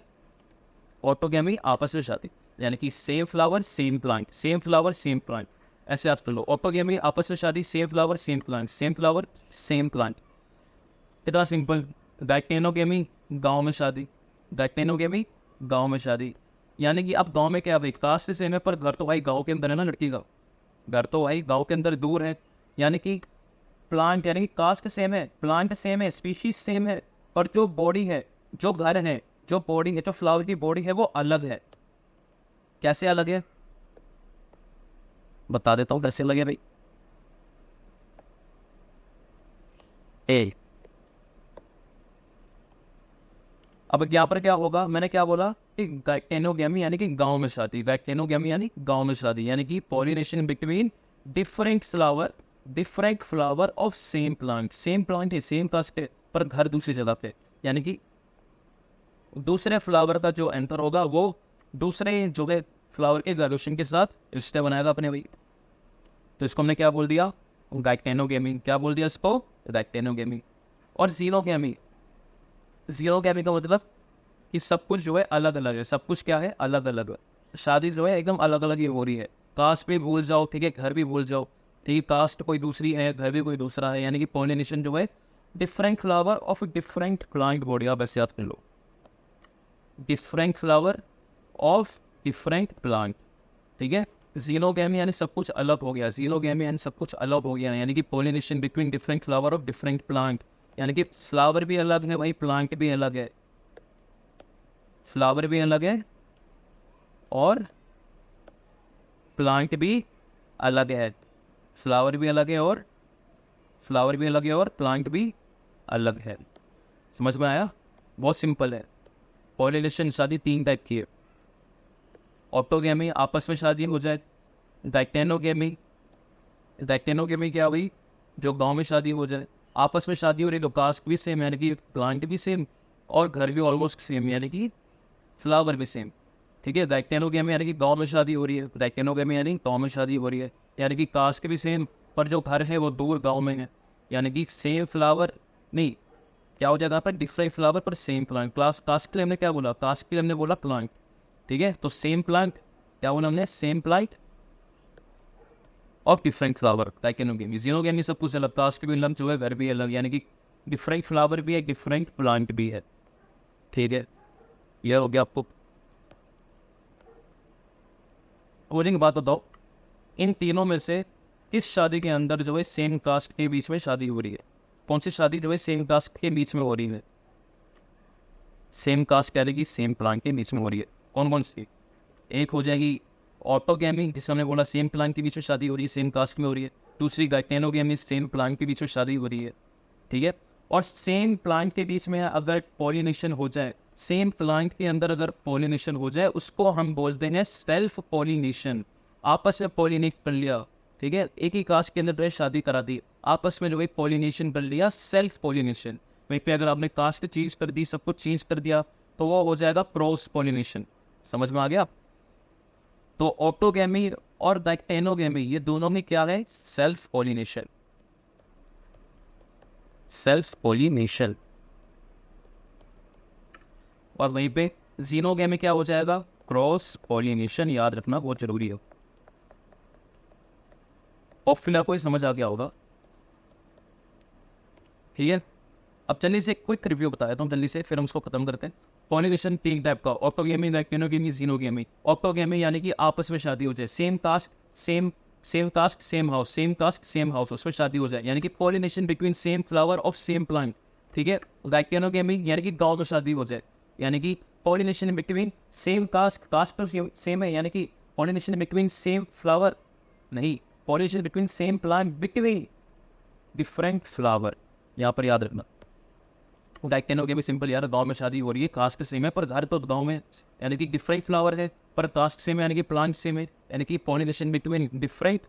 ऑटोगेमी आपस में शादी, यानी कि same flower same plant, same flower same plant, ऐसे आप कर लो। ऑटोगेमी आपस में शादी, same flower same plant, same flower same plant, इतना सिंपल। डाइक्टेनोगेमी गांव में शादी, डाइक्टेनोगेमी गांव में शादी, यानी कि अब गांव में क्या भाई? कास्ट सेम है पर घर तो भाई गांव के अंदर है ना, लड़की का घर तो भाई गांव के अंदर दूर है, यानी कि प्लांट, यानी कि कास्ट सेम है, प्लांट सेम है, स्पीशीज सेम है, पर जो बॉडी है, जो घर है, जो बॉडी है, जो फ्लावर की बॉडी है वो अलग है। कैसे अलग है? बता देता हूँ कैसे अलग है भाई। अब यहाँ पर क्या होगा? मैंने क्या बोला कि डाइक्टेनोगेमी यानी कि गांव में शादी, डाइक्टेनोगेमी यानी गांव में शादी, यानी कि pollination between different flower of same plant. Same plant है, सेम कास्ट है, पर घर दूसरी जगह पे, यानी कि दूसरे फ्लावर का जो एंथर होगा वो दूसरे जो है फ्लावर के ग्रेजुएशन के साथ रिश्ते बनाएगा अपने भाई। तो इसको हमने क्या बोल दिया? डाइक्टेनोगेमी। क्या बोल दिया इसको? डाइक्टेनोगेमी। और जीनोगेमी का मतलब कि सब कुछ जो है अलग अलग है, सब कुछ क्या है? अलग अलग है। शादी जो है एकदम अलग अलग ही हो रही है, कास्ट भी भूल जाओ, ठीक है, घर भी भूल जाओ, ठीक है, कास्ट कोई दूसरी है, घर भी कोई दूसरा है, यानी कि पॉलिनेशन जो है different flower of different plant body, आप ऐसे याद कर लो, different flower of different plant, ठीक है। जीनोगेमी यानी सब कुछ अलग हो गया, जीनोगेमी यानी सब कुछ अलग हो गया, यानी कि pollination between different flower of different plant, यानी कि फ्लावर भी अलग है भाई, प्लांट भी अलग है, फ्लावर भी अलग है और प्लांट भी अलग है, फ्लावर भी अलग है और प्लांट भी अलग है। समझ में आया? बहुत सिंपल है। पॉलिनेशन शादी 3 टाइप की है, ऑटोगेमी आपस में शादी हो जाए। डाइटेनोगेमी, डाइटेनोगेमी क्या हुई, जो गांव में शादी हो जाए, आपस में शादी हो रही तो कास्ट भी सेम यानी कि प्लांट भी सेम और घर भी ऑलमोस्ट सेम यानी कि फ्लावर भी सेम। ठीक है, डाइटेनोगेमी यानी कि गांव में शादी हो रही है, डाइटेनोगेमी यानी गांव में शादी हो रही है यानी कि कास्ट भी सेम पर जो घर है वो दूर गांव में है, यानी कि सेम फ्लावर नहीं, क्या हो जाएगा पर डिफरेंट फ्लावर पर सेम प्लांट। क्लास कास्ट के लिए हमने क्या बोला, कास्ट के लिए हमने बोला प्लांट। ठीक है, तो सेम प्लांट क्या बोला हमने, same plant of different flower. Geitonogamy, xenogamy सब कुछ अलग, कास्ट भी अलग, जो है घर भी अलग, यानी कि डिफरेंट फ्लावर भी है, डिफरेंट प्लांट भी है। ठीक है, यह हो गया आपको। मुझे एक बात बताओ, इन तीनों में से किस शादी के अंदर जो है सेम कास्ट के बीच में शादी हो रही है, कौन सी शादी जो है सेम कास्ट के बीच में हो रही है, सेम कास्ट कह रही कि सेम प्लांट के बीच में हो रही है, कौन कौन सी। एक हो जाएगी ऑटोगेमी, जिसमें हमने बोला सेम प्लांट के बीच में शादी हो रही है, सेम कास्ट में हो रही है। दूसरी डाइटेनोगेमी, सेम प्लांट के बीच में शादी हो रही है। ठीक है, और सेम प्लांट के बीच में अगर पॉलिनेशन हो जाए, सेम प्लांट के अंदर अगर पॉलिनेशन हो जाए, उसको हम बोलते हैं सेल्फ पॉलिनेशन। आपस में पॉलिनेट कर लिया, ठीक है, एक ही कास्ट के अंदर जो है शादी करा दी, आपस में जो है पॉलिनेशन कर लिया, सेल्फ पॉलिनेशन। वहीं पे अगर आपने कास्ट चेंज कर दी, सब कुछ चेंज कर दिया, तो वो हो जाएगा क्रॉस पॉलिनेशन। समझ में आ गया। तो ऑटोगेमी और डाइटेनोगेमी ये दोनों में क्या है, सेल्फ पॉलिनेशन, सेल्फ पॉलिनेशन। और वहीं पे जीनोगेमी क्या हो जाएगा, क्रॉस पॉलिनेशन। याद रखना बहुत जरूरी है। और फिलहाल कोई समझ आ गया होगा। ठीक है, अब चलिए से क्विक रिव्यू बता देता हूँ जल्दी से, फिर हम उसको खत्म करते हैं। पॉलिनेशन तीन टाइप का, ऑटोगेमी, डाइटेनोगेमी, जीनोगेमी। ऑटोगेमी यानी कि आपस में शादी हो जाए, same caste same caste same house, same caste same house, उसमें शादी हो जाए, यानी कि pollination between same flower of same plant. ठीक है, डाइटेनोगेमी यानी कि गांव में शादी हो जाए, यानी कि पॉलिनेशन बिटवीन सेम कास्ट पर सेम है, यानी कि पॉलिनेशन बिटवीन सेम फ्लावर नहीं, pollination between same plant between different flower, यहाँ पर याद रखना। डाइटेनोगेमी सिंपल यार, गांव में शादी हो रही है, कास्ट सेम है पर घर तो गांव में, यानी कि डिफरेंट फ्लावर है पर कास्ट सेम है, यानी कि प्लांट सेम है, यानी कि pollination between different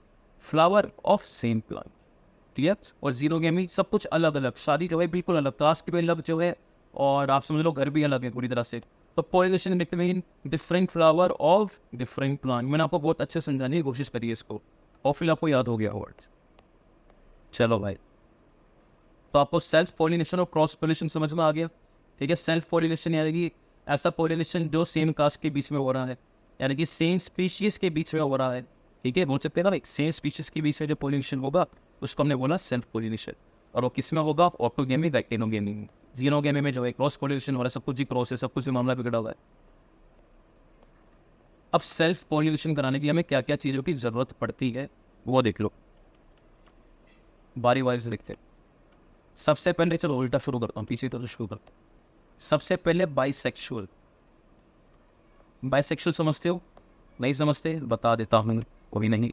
flower of same plant. ठीक है, और जीनोगेमी सब कुछ अलग अलग, शादी जो है बिल्कुल अलग, कास्ट भी अलग जो है, और आप समझ लो घर भी अलग है पूरी तरह से। तो pollination between different flower of different plant, मैंने आपको बहुत अच्छे समझाने की कोशिश करी है इसको, और फिर आपको याद हो गया वर्ड। चलो भाई, तो आपको सेल्फ पॉलिनेशन और क्रॉस पॉलिनेशन समझ में आ गया। ठीक है, सेल्फ पॉलिनेशन यानी कि ऐसा पॉलिनेशन जो सेम कास्ट के बीच में हो रहा है, यानी कि सेम स्पीशीज के बीच में हो रहा है। ठीक है, बोल सकते हैं ना भाई, सेम स्पीशीज के बीच में जो पॉलिनेशन होगा उसको हमने बोला सेल्फ पॉलिनेशन। और वो किस में होगा, ऑटोगेमी, डाइटेनोगेमी में। जीनोगेमी में जो है क्रॉस पॉलिनेशन हो रहा है, सब कुछ ही क्रॉस है, सब कुछ मामला बिगड़ा हुआ है। अब सेल्फ पॉलिनेशन कराने के लिए हमें क्या क्या चीज़ों की जरूरत पड़ती है वो देख लो, बारी बारी से देखते हैं। सबसे पहले चलो उल्टा शुरू करता हूँ, पीछे तो शुरू करता हूँ। सबसे पहले बाइसेक्सुअल। बाइसेक्सुअल समझते हो, नहीं समझते बता देता हूँ, कभी नहीं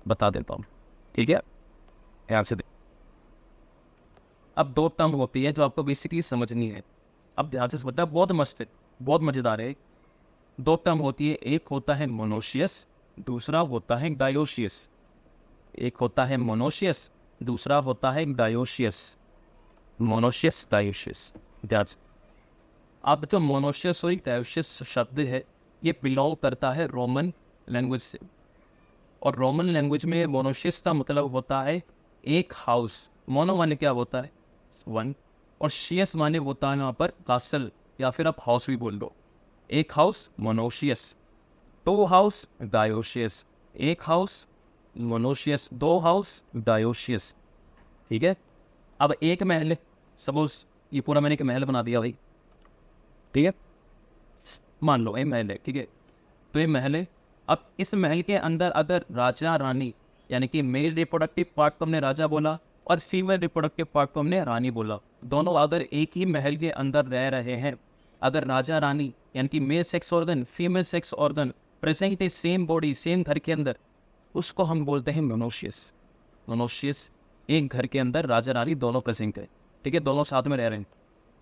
बता देता हूँ। ठीक है, ध्यान से देख। अब दो टर्म होती है जो आपको बेसिकली समझनी है, अब ध्यान से समझना, बहुत मस्त है, बहुत मजेदार है। दो टर्म होती है, एक होता है मोनोशियस, दूसरा होता है डायोशियस। एक होता है मोनोशियस, दूसरा होता है डायोशियस। मोनोशियस, डायोशियस, ध्यान से। अब जो मोनोशियस और डायोशियस शब्द है ये बिलोंग करता है रोमन लैंग्वेज से, और रोमन लैंग्वेज में मोनोशियस का मतलब होता है एक हाउस। मोनो माने क्या होता है, वन, और शियस माने होता है यहाँ पर कासल, या फिर आप हाउस भी बोल दो। एक हाउस मोनोशियस, दो हाउस डायोशियस, एक हाउस मोनोशियस, दो हाउस डायोशियस। ठीक है, अब एक महल है, सपोज ये पूरा मैंने एक महल बना दिया भाई, ठीक है, मान लो ये महल है, ठीक है, तो ये महल है। अब इस महल के अंदर अगर राजा रानी, यानी कि मेल रिप्रोडक्टिव पार्ट को हमने राजा बोला और फीमेल रिप्रोडक्टिव पार्ट को हमने रानी बोला, दोनों अगर एक ही महल के अंदर रह रहे हैं, अगर राजा रानी यानी कि male sex organ female sex organ present है सेम बॉडी सेम घर के अंदर, उसको हम बोलते हैं मोनोशियस। मोनोशियस, एक घर के अंदर राजा रानी दोनों प्रेजेंट है, ठीक है, दोनों साथ में रह रहे हैं,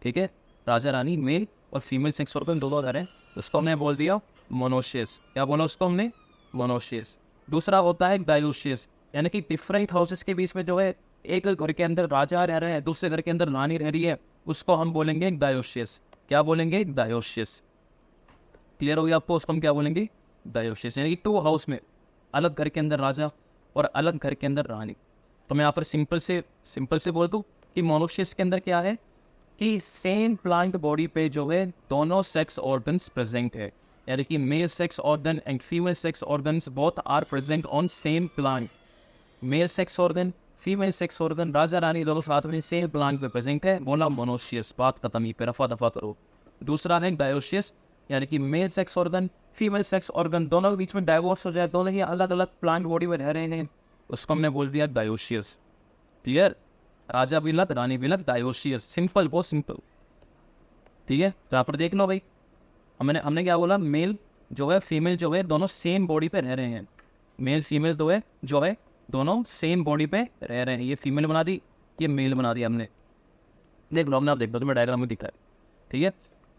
ठीक है, राजा रानी मेल और फीमेल सेक्स ऑर्गन दोनों रह रहे हैं, उसको हमने बोल दिया मोनोशियस। क्या बोला उसको हमने? मोनोशियस। दूसरा होता है डायोशियस, यानी कि डिफरेंट हाउसेस के बीच में जो है एक घर के अंदर राजा रह रहा है, दूसरे घर के अंदर रानी रह रही है, उसको हम बोलेंगे डायोशियस। क्या बोलेंगे? डायोशियस। क्लियर हो गया आपको? उसको हम क्या बोलेंगे? डायोशियस। यानी कि टू हाउस में अलग घर के अंदर राजा और अलग घर के अंदर रानी। तो मैं यहाँ पर सिंपल से बोल दूँ कि मोनोशियस के अंदर क्या है कि सेम प्लांट बॉडी पे जो है दोनों सेक्स ऑर्गन्स प्रेजेंट है, यानी कि male sex organ and female sex organs both are present on same plant. Male sex organ, female sex organ, राजा रानी दोनों साथ में सेम प्लांट पे प्रेजेंट है, बोला मोनोशियस। बात खत्म, ही पे रफा दफा करो। दूसरा है डायोशियस, यानी कि male sex organ, female sex organ दोनों के बीच में डाइवोर्स हो जाए, दोनों ही अलग अलग प्लांट बॉडी में रह रहे हैं, उसको हमने बोल दिया डायोशियस। क्लियर? राजा भी अलग, रानी भी अलग, डायोशियस। सिंपल, बहुत सिंपल। ठीक है, तो यहाँ पर देख लो भाई, हमने क्या बोला? मेल जो है फीमेल जो है दोनों सेम बॉडी पे रह रहे हैं। मेल फीमेल जो है दोनों सेम बॉडी पे रह रहे हैं। ये फीमेल बना दी, ये मेल बना दिया हमने। देख लो, हमने आप देख लो, तुम्हें डायग्राम में दिखा है। ठीक है,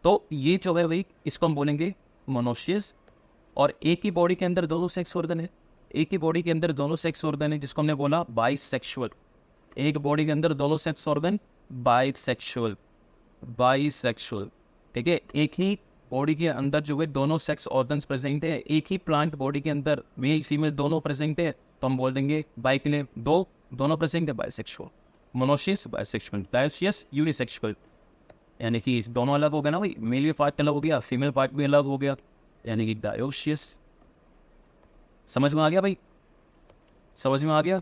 तो ये जो है भाई इसको हम बोलेंगे मोनोशियस। और एक ही बॉडी के अंदर दोनों सेक्स ऑर्गन है, एक ही बॉडी के अंदर दोनों सेक्स ऑर्गन है, जिसको हमने बोला बाइसेक्सुअल। एक बॉडी के अंदर दोनों सेक्स ऑर्गन, बाइसेक्सुअल। ठीक है, एक ही बॉडी के अंदर जो है दोनों सेक्स ऑर्गन्स प्रेजेंट है, एक ही प्लांट बॉडी के अंदर मेल फीमेल दोनों प्रेजेंट है, तो हम बोल देंगे बाई के लिए दोनों प्रेजेंट है, bisexual. Monoecious bisexual, dioecious unisexual, यानी कि दोनों अलग हो गए ना भाई, मेल पार्ट अलग हो गया, फीमेल पार्ट भी अलग हो गया, यानी कि डायोशियस। समझ में आ गया भाई? समझ में आ गया?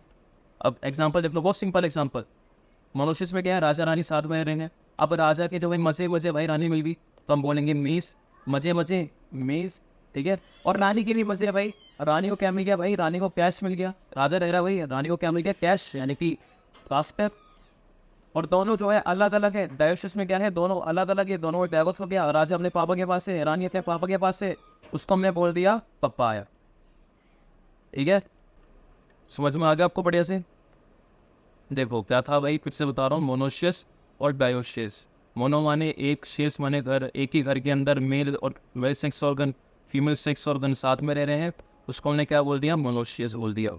अब एग्जांपल देख लो, बहुत सिंपल एग्जांपल। मोनोशियस में क्या है? राजा रानी साथ में रह रहे हैं। अब राजा के जो भाई मजे भाई रानी मिल गई, तो हम बोलेंगे मेस, मजे मेस। ठीक है, और रानी के भी मजे भाई, रानी को क्या मिल गया भाई? रानी को कैश मिल गया। राजा रह रहा भाई, रानी को क्या मिल गया? कैश, यानी कि कास्टर। और दोनों जो है अलग अलग है। डायोशियस में क्या है? दोनों अलग अलग है, दोनों डाइवोर्स हो गया। राजा अपने पापा के पास है, रानी अपने पापा के पास है, उसको हमने बोल दिया पपाया। ठीक है, समझ में आ गया आपको बढ़िया से? देखो क्या था भाई, फिर से बता रहा हूँ, मोनोशियस और डायोशियस। मोनो माने एक, शेष माने घर, एक ही घर के अंदर मेल और mail sex organ, female sex organ साथ में रह रहे हैं, उसको हमने क्या बोल दिया? मोनोशियस बोल दिया।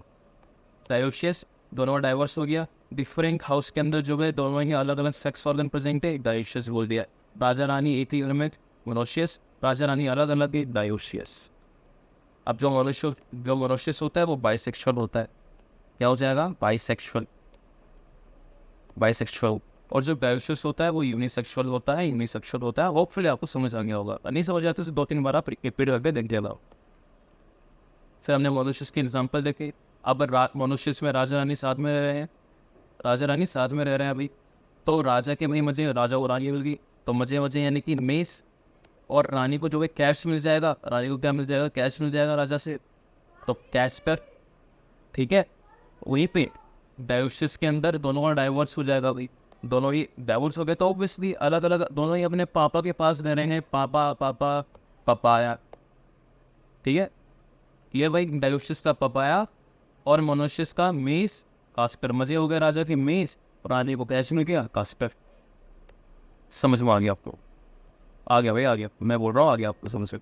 डायोशियस, दोनों डाइवर्स हो गया, डिफरेंट हाउस के अंदर जो है दोनों ही अलग अलग सेक्स ऑर्गन प्रेजेंट है, डायोशियस बोल दिया। राजा रानी एक ही घर में, मोनोशियस। राजा रानी अलग अलग है, डायोशियस। अब जो मोनोशियस होता है वो बाइसेक्सुअल होता है। क्या हो जाएगा? बाइसेक्सुअल। और जो डायोशियस होता है वो यूनिसेक्सुअल होता है। होपफुली आपको समझ आ गया होगा, नहीं समझ आया तो 2-3 बार आप रिपीट करके देख जाएगा। फिर हमने मोनोशियस के एग्जाम्पल देखे। अब मोनोशियस में राजा रानी साथ में रह रहे हैं भाई, तो राजा के भाई मजे, राजा को रानी मिल गई, तो मजे यानी कि मेस। और रानी को जो है कैश मिल जाएगा, रानी को क्या मिल जाएगा? कैश मिल जाएगा राजा से, तो कैश पर। ठीक है, वहीं पे डायोशियस के अंदर दोनों का डाइवोर्स हो जाएगा भाई, दोनों ही डाइवोर्स हो गए, तो ऑब्वियसली अलग अलग दोनों ही अपने पापा के पास रह रहे हैं, पापा पपाया। ठीक है, ये भाई डायोशियस का पपाया और मोनोशियस का मेस, कास्टर। मजे हो गए राजा की मेस, रानी को कैश मिल गया, कास्टर। समझ में आ गया आपको? आ गया भाई, आ गया, मैं बोल रहा हूँ आ गया आपको समझ में।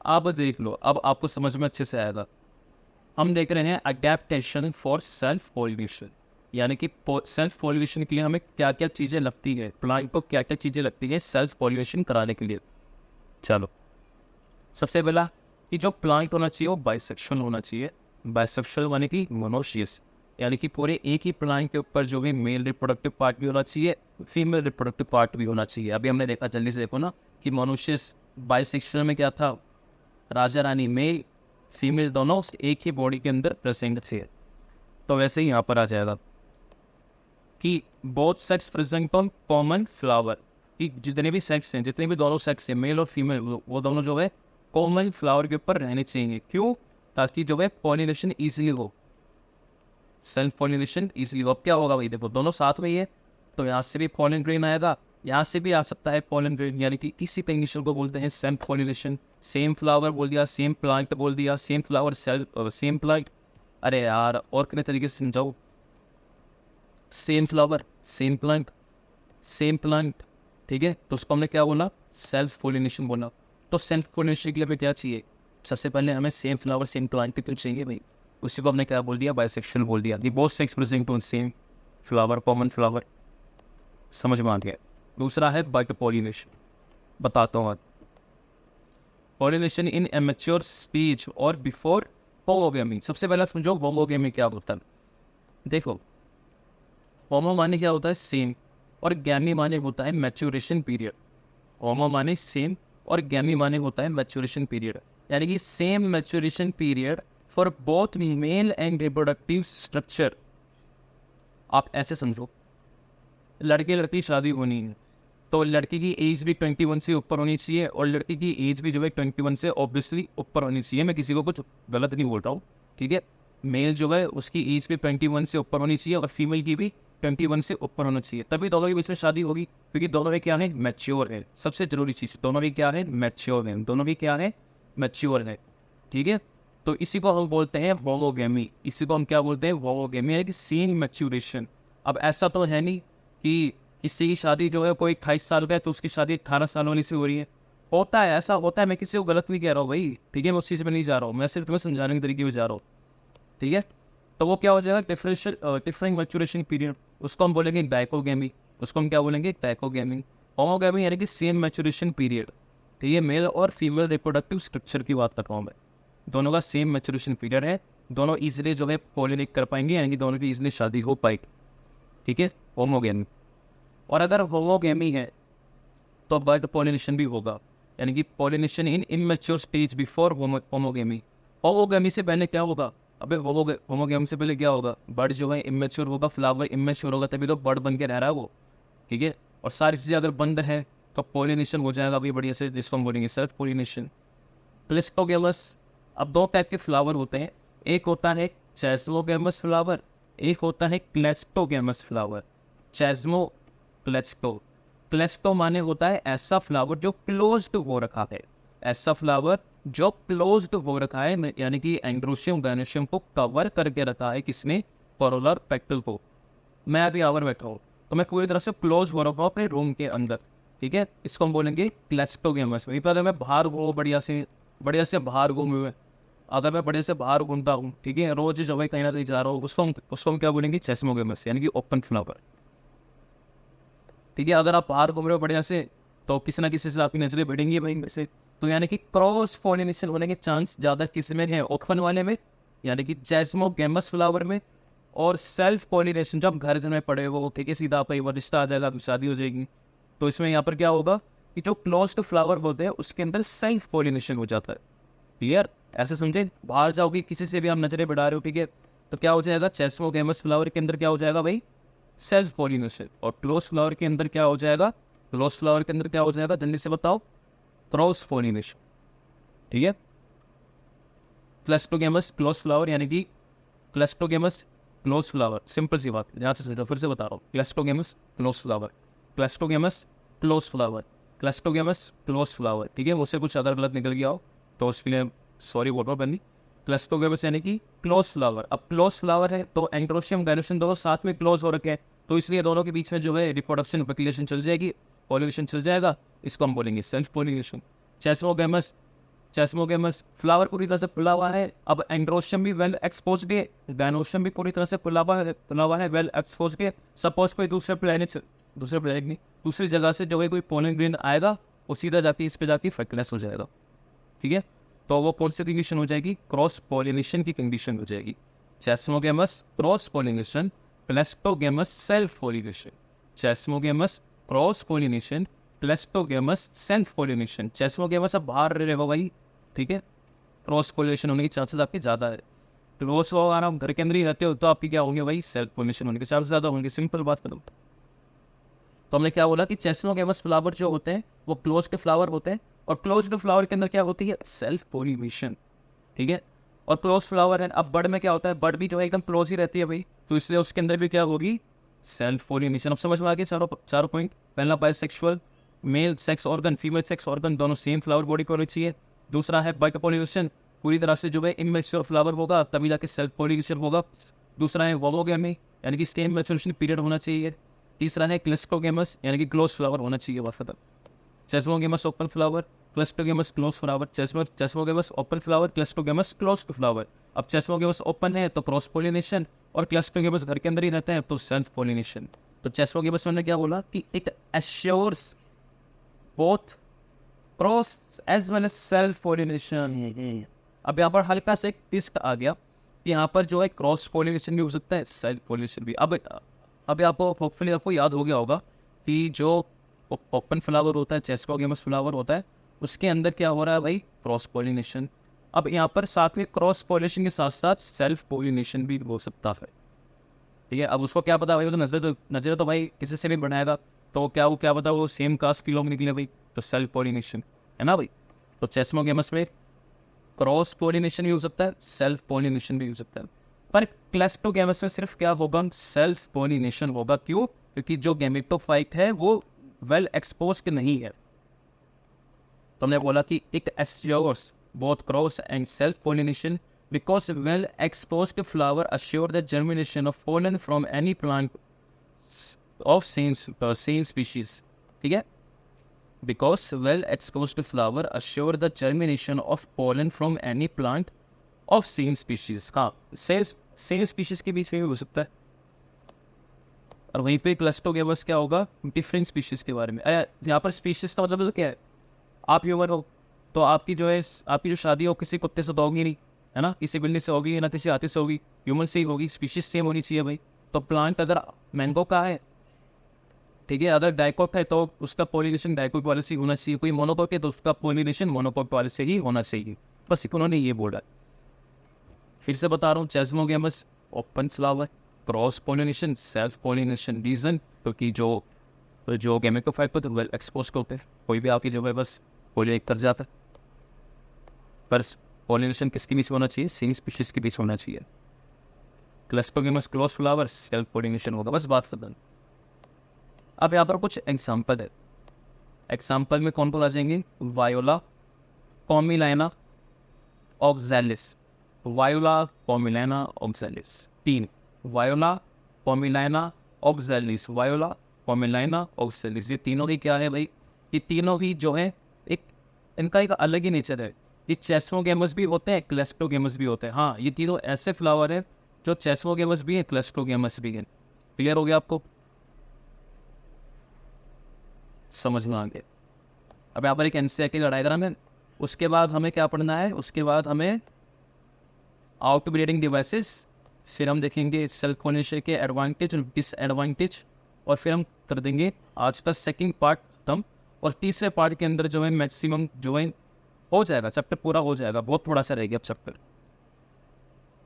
आप देख लो, अब आपको समझ में अच्छे से आएगा। हम देख रहे हैं अडेप्टेशन फॉर सेल्फ पॉलिनेशन, यानी कि सेल्फ पॉलिनेशन के लिए हमें क्या क्या चीज़ें लगती है, प्लांट को क्या क्या चीज़ें लगती है सेल्फ पॉलिनेशन कराने के लिए। चलो, सबसे पहला कि जो प्लांट होना चाहिए वो बाइसेक्सुअल होना चाहिए। बाइसेक्सुअल यानी कि मोनोशियस, यानी कि पूरे एक ही प्लांट के ऊपर जो भी मेल रिप्रोडक्टिव पार्ट भी होना चाहिए, फीमेल रिप्रोडक्टिव पार्ट भी होना चाहिए। अभी हमने देखा, जल्दी से देखो ना, कि मोनोशियस बाइसेक्सुअल में क्या था? राजा रानी मेल फीमेल दोनों एक ही बॉडी के अंदर प्रेजेंट थे। तो वैसे ही यहाँ पर आ जाएगा कि both sex present on common flower, कि जितने भी सेक्स हैं, जितने भी दोनों सेक्स हैं, मेल और फीमेल, वो दोनों जो है कॉमन फ्लावर के ऊपर रहने चाहिए। क्यों? ताकि जो है पॉलिनेशन ईजिली हो, सेल्फ पॉलिनेशन ईजिली हो। अब क्या होगा भाई, देखो दोनों साथ में ही है, तो यहाँ से भी पॉलिन ग्रेन आएगा, यहाँ से भी आ सकता है पॉलिन ग्रेन, यानी कि किसी कंडीशन को बोलते हैं सेल्फ पॉलिनेशन। सेम फ्लावर बोल दिया, सेम प्लांट बोल दिया, सेम फ्लावर सेम प्लांट। अरे यार, और कितने तरीके से समझाओ? Same flower same plant. ठीक है, तो उसको हमने क्या बोला? सेल्फ पॉलिनेशन बोला। तो सेल्फ पोलिनेशन के लिए हमें क्या चाहिए? सबसे पहले हमें सेम फ्लावर सेम प्लांट तो चाहिए भाई। उसी को हमने क्या बोल दिया? बाइसेक्सुअल बोल दिया। दी both sex present on same flower, common flower. समझ में आ गया? दूसरा है बट पोलिनेशन, बताता हूँ। पॉलिनेशन इन एमेच्योर स्टेज और बिफोर होमोगेमी। सबसे पहले समझो होमोगेमी क्या होता है। देखो, होमो माने क्या होता है? सेम, और गैमी माने होता है मैच्योरेशन पीरियड। होमो माने सेम और गैमी माने होता है मैच्योरेशन पीरियड, यानी कि same maturation period for both male and reproductive structure. आप ऐसे समझो, लड़के लड़की शादी होनी है तो लड़की की एज भी 21 से ऊपर होनी चाहिए और लड़की की एज भी जो है 21 से ऑब्वियसली ऊपर होनी चाहिए। मैं किसी को कुछ गलत नहीं बोल रहा हूँ, ठीक है। मेल जो है उसकी एज भी 21 से ऊपर होनी चाहिए और फीमेल की भी 21 से ऊपर होना चाहिए, तभी दोनों के बीच में शादी होगी। क्योंकि दोनों में क्या है? मैच्योर है। सबसे जरूरी चीज़, दोनों में क्या है? मैच्योर है। दोनों में क्या है? मैच्योर है, ठीक है। तो इसी को हम बोलते हैं होमोगेमी। इसी को हम क्या बोलते हैं? होमोगेमी, यानी कि सेम मैच्योरेशन। अब ऐसा तो है नहीं कि किसी की शादी जो है कोई 28 साल का है तो उसकी शादी 18 साल वाली से हो रही है। होता है, ऐसा होता है। मैं किसी को गलत नहीं कह रहा हूँ भाई, ठीक है। मैं उस चीज़ में नहीं जा रहा हूँ, मैं सिर्फ तुम्हें समझाने के तरीके में जा रहा हूँ, ठीक है। तो वो क्या हो जाएगा? डिफरेंट मैच्योरेशन पीरियड, उसको हम बोलेंगे डाइकोगेमी। उसको हम क्या बोलेंगे? डाइकोगेमी। होमोगेमी यानी कि सेम मैच्योरेशन पीरियड, ठीक है। मेल और फीमेल रिप्रोडक्टिव स्ट्रक्चर की बात कर रहा हूँ मैं। दोनों का सेम मैच्योरेशन पीरियड है, दोनों ईजिली जो है पॉलिनेट कर पाएंगे, यानी कि दोनों की ईजिली शादी हो पाएगी, ठीक है। होमोगेमी। और अगर होमोगेमी है तो बट पॉलिनेशन भी होगा, यानी कि pollination in immature stage before homogamy. Homogamy से पहले क्या होगा? अबे होमोगेमी से पहले क्या होगा? बर्ड जो है इमैच्योर होगा, फ्लावर इमैच्योर होगा, तभी तो बर्ड बन के रह रहा है वो, ठीक है। और सारी चीज़ें अगर बंद है तो पॉलिनेशन हो जाएगा अभी बढ़िया से, जिसको हम बोलेंगे सेल्फ पॉलिनेशन। क्लिस्टोगेमस। अब दो टाइप के फ्लावर होते हैं, एक होता है चेस्मोगेमस फ्लावर, एक होता है क्लेस्टोगेमस फ्लावर। चेस्मो, क्लेस्टो। क्लेस्टो माने होता है ऐसा फ्लावर जो क्लोज्ड हो रखा है, ऐसा फ्लावर जो क्लोज्ड हो रखा है, यानी कि एंड्रोशियम गायनोशियम को कवर करके रखा है। किसने? कोरोलर पेक्टल को। मैं अभी आवर बैठा हूँ तो मैं पूरी तरह से क्लोज हो रखा हूँ अपने रूम के अंदर, ठीक है। इसको हम बोलेंगे क्लेस्टोगेमस। वहीं पर अगर मैं बाहर घूमूँ, बढ़िया से बाहर घूमे हुए, अगर मैं बढ़िया से बाहर घूमता हूँ, ठीक है, रोज जो है कहीं ना कहीं जा रहा हूँ, उसको हम क्या बोलेंगे? चेस्मोगेमस, यानी कि ओपन फ्लावर, ठीक है। अगर आप बाहर घूम रहे हो बढ़िया से तो किसी ना किसी से आपकी नजरें बढ़ेंगी भाई में से, तो यानी कि क्रॉस पॉलिनेशन होने के चांस ज़्यादा किस में है? ओपन वाले में, यानी कि चेस्मोगेमस फ्लावर में। और सेल्फ पॉलिनेशन जब घर में पड़े हो, ठीक है, सीधा आपका एक बार रिश्ता आ जाएगा, आपकी शादी हो जाएगी, तो इसमें यहाँ पर क्या होगा कि जो क्लोज्ड फ्लावर होते हैं उसके अंदर सेल्फ पॉलिनेशन हो जाता है। क्लियर? ऐसे समझे? बाहर जाओगे, किसी से भी आप नजरें बढ़ा रहे हो, ठीक है, तो क्या हो जाएगा? चेस्मोगेमस फ्लावर के अंदर क्या हो जाएगा भाई? Self pollination. और क्लोज फ्लावर के अंदर क्या हो जाएगा? क्लोज फ्लावर के अंदर क्या हो जाएगा? जल्दी से बताओ। क्रॉस पॉलिनेशन, ठीक है। क्लेस्टोगेमस क्लोज फ्लावर, यानी कि क्लेस्टोगेमस क्लोज फ्लावर, सिंपल सी बात, यहाँ से समझो, फिर से बता रहा हूँ। क्लेस्टोगेमस close flower, क्लेस्टोगेमस close flower, क्लेस्टोगेमस close flower, ठीक है। मुझसे कुछ अदर गलत निकल गया हो तो उसके लिए सॉरी बोल रहा हूँ पहले। क्लेस्टोगेमस यानी कि क्लोज फ्लावर। अब क्लोज फ्लावर है तो एंड्रोशियम गायनोशियम दोनों साथ में क्लोज हो रखे हैं, तो इसलिए दोनों के बीच में जो है रिप्रोडक्शन पेक्युलेशन चल जाएगी, पॉलिनेशन चल जाएगा। इसको हम बोलेंगे सेल्फ पॉलिनेशन। चेस्मोगेमस फ्लावर पूरी तरह से खुला हुआ है, अब एंड्रोशियम भी वेल एक्सपोज्ड है, गायनोशियम भी पूरी तरह से खुला हुआ है, वेल एक्सपोज्ड है। सपोज कोई दूसरी जगह से जो है कोई पोलन ग्रेन आएगा, वो सीधा जाके इस पे जाके फर्टिलाइज हो जाएगा, ठीक है। तो वो कौन सी कंडीशन हो जाएगी? क्रॉस पॉलिनेशन की कंडीशन हो जाएगी। Chasmogamous cross pollination, क्लेस्टोगेमस self pollination. Chasmogamous cross pollination, क्लेस्टोगेमस self pollination. Chasmogamous अब बाहर रहे हो भाई, ठीक है, क्रॉस पॉलिनेशन होने के चांसेस आपके ज़्यादा है। क्लोज हो, अगर आप घर के अंदर ही रहते हो तो आपकी क्या होंगे भाई? सेल्फ पॉलिनेशन होने के चांसेस ज़्यादा होंगे। सिंपल बात करूँ तो हमने क्या बोला कि चेस्मोगेमस फ्लावर जो होते हैं वो क्लोज के फ्लावर होते हैं, और क्लोज के फ्लावर के अंदर क्या होती है? सेल्फ पॉलिनेशन, ठीक है। और क्लोज फ्लावर है। अब बर्ड में क्या होता है? बर्ड भी जो है एकदम क्लोज ही रहती है भाई, तो इसलिए उसके अंदर भी क्या होगी? Self pollination. अब समझ में आ गया चारों पॉइंट। पहला bisexual, mail sex organ female sex organ दोनों सेम फ्लावर बॉडी को होनी चाहिए। दूसरा है बट पॉलिनेशन, पूरी तरह से जो है इमैच्योर फ्लावर होगा तभी जाके सेल्फ पॉलिनेशन होगा। दूसरा है होमोगेमी, यानी कि सेम मैच्योरेशन पीरियड होना चाहिए। तीसरा है क्लेस्टोगेमस, यानी कि क्लोज फ्लावर होना चाहिए। बस खत्म। Chasmogamous open flower, cleistogamous close flower, chasmogamous open flower, cleistogamous close flower. अब चेस्मोगेमस ओपन है तो क्रॉस पोलिनेशन, और क्लस्टोगेमस घर के अंदर ही रहते हैं तो सेल्फ पोलिनेशन। तो चेस्मोगेमस मैंने क्या बोला कि it assures both cross as well as self pollination. अब यहाँ पर हल्का से एक ट्विस्ट आ गया कि यहाँ पर जो है क्रॉस पोलिनेशन भी हो सकता है, सेल्फ पोलिनेशन भी। अब आपको होपफुली आपको याद हो गया होगा कि जो ओपन फ्लावर होता है, चेस्मोगेमस फ्लावर होता है, उसके अंदर क्या हो रहा है भाई, क्रॉस पोलिनेशन। अब यहाँ पर साथ में क्रॉस पोलिनेशन के साथ साथ सेल्फ पोलिनेशन भी हो सकता है, ठीक है। अब उसको क्या पता भाई, वो तो नजर तो भाई किसी से भी बनाएगा, तो क्या पता वो सेम कास्ट के लोग निकले भाई, तो सेल्फ पोलिनेशन है ना भाई। तो चेस्मोगेमस में क्रॉस पोलिनेशन भी हो सकता है, सेल्फ पोलिनेशन भी हो सकता है, पर क्लस्टोगेमस में सिर्फ क्या होगा, सेल्फ पोलिनेशन होगा। क्यों? क्योंकि जो गैमेटोफाइट है वो वेल एक्सपोज्ड नहीं है। तो हमने बोला कि it assures both cross and self pollination because well exposed flower assure the germination of pollen from any plant of same species, ठीक है। Because well-exposed flower assure the germination of pollen from any plant of same species। हाँ, same species के बीच में भी हो सकता है। और वहीं पे क्लस्टोगेमस क्या होगा, डिफरेंट स्पीशीज के बारे में। यहाँ पर स्पीशीज का मतलब तो क्या है, आप ह्यूमन हो तो आपकी जो शादी हो किसी कुत्ते से तो होगी नहीं, है ना, किसी बिल्ली से होगी ना, किसी हाथी से होगी, ह्यूमन से ही होगी। स्पीशीज सेम होनी चाहिए भाई। तो प्लांट अगर मैंगो का है, ठीक है, अगर डाइकोट है तो उसका पोलिनेशन डाइकोट वाले से होना चाहिए, कोई मोनोकोट है तो उसका पोलिनेशन मोनोकोट वाले से ही होना चाहिए। बस उन्होंने ये बोला। फिर से बता रहा हूँ, chasmogamous open flower, cross pollination, self pollination. Reason क्योंकि जो गैमेटोफाइट को वेल एक्सपोज होते हैं, कोई भी आपकी जो है बस पोलिनेट कर जाता है। पर पोलिनेशन किसके बीच होना चाहिए, सेम स्पीशीज के बीच होना चाहिए। क्लस्टोगेमस क्लोज फ्लावर, सेल्फ पोलिनेशन होगा, बस बात खत्म। अब यहाँ पर कुछ एग्जाम्पल है। एग्जाम्पल में कौन कौन आ जाएंगे, Viola, Commelina, Oxalis. Viola, Commelina, Oxalis, 3। Viola, Commelina, Oxalis, Viola, Commelina, Oxalis. ये तीनों ही क्या है भाई, ये तीनों ही जो है एक इनका एक अलग ही नेचर है। ये चेस्मोगेमस भी होते हैं, क्लस्टोगेमस भी होते हैं। हाँ, ये तीनों ऐसे फ्लावर हैं जो चेस्मोगेमस भी है, क्लस्टोगेमस भी है। क्लियर हो गया आपको, समझ में आ गया। अब यहाँ पर एक एनसीईआरटी का डायग्राम है। उसके बाद हमें क्या पढ़ना है, उसके बाद हमें आउटब्रीडिंग डिवाइसेस, फिर हम देखेंगे सेल्फ पोलिनेशन के एडवांटेज और डिसएडवांटेज, और फिर हम कर देंगे आज का सेकंड पार्ट खत्म। और तीसरे पार्ट के अंदर जो है मैक्सिमम जो है हो जाएगा, चैप्टर पूरा हो जाएगा, बहुत थोड़ा सा रह गया अब चैप्टर।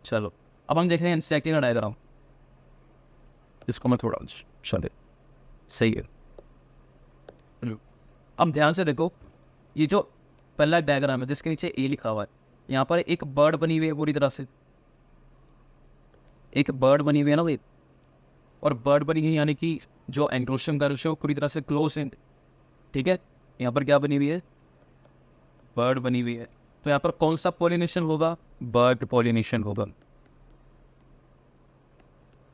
चलो अब हम देख रहे हैं एनसीईआरटी का डायग्राम, इसको मैं थोड़ा चले, सही है। अब ध्यान से देखो, ये जो पहला डायग्राम है जिसके नीचे ए लिखा हुआ है, यहाँ पर एक बर्ड बनी हुई है, पूरी तरह से एक बर्ड बनी हुई है ना भाई। और बर्ड बनी हुई यानी कि जो एंड्रोशियम का वो पूरी तरह से क्लोज है, ठीक है। यहाँ पर क्या बनी हुई है, बर्ड बनी हुई है। तो यहाँ पर कौन सा पोलिनेशन होगा, बर्ड पोलिनेशन होगा।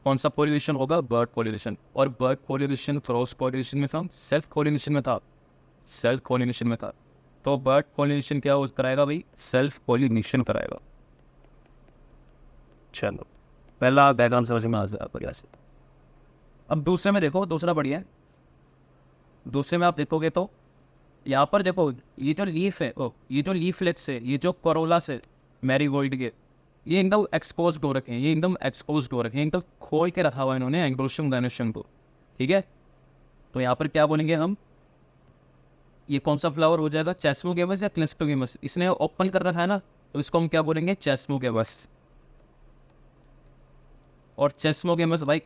कौन सा पोलिनेशन होगा, बर्ड पोलिनेशन। और बर्ड पोलिनेशन क्रॉस पोलिनेशन में था, सेल्फ पोलिनेशन में था, सेल्फ पोलिनेशन में था। तो बर्ड पोलिनेशन क्या कराएगा भाई, सेल्फ पोलिनेशन कराएगा। चलो पहला डायग्राम समझ में आ जाए बढ़िया से। अब दूसरे में देखो, दूसरा बढ़िया है। दूसरे में आप देखोगे तो यहाँ पर देखो, ये जो लीफ है, ये जो लीफलेट्स है, ये जो कोरोलास है मैरीगोल्ड के, ये एकदम एक्सपोज हो रखे हैं, ये एकदम एक्सपोज हो रखे हैं, एकदम खोल के रखा हुआ है इन्होंने एंड्रोशियम गायनेशियम को, ठीक है। तो यहाँ पर क्या बोलेंगे हम, ये कौन सा फ्लावर हो जाएगा, चेस्मोगेमस या क्लस्टोगेमस। इसने ओपन कर रखा है ना, तो इसको हम क्या बोलेंगे, चेस्मोगेमस। और चेस्मोगेमस भाई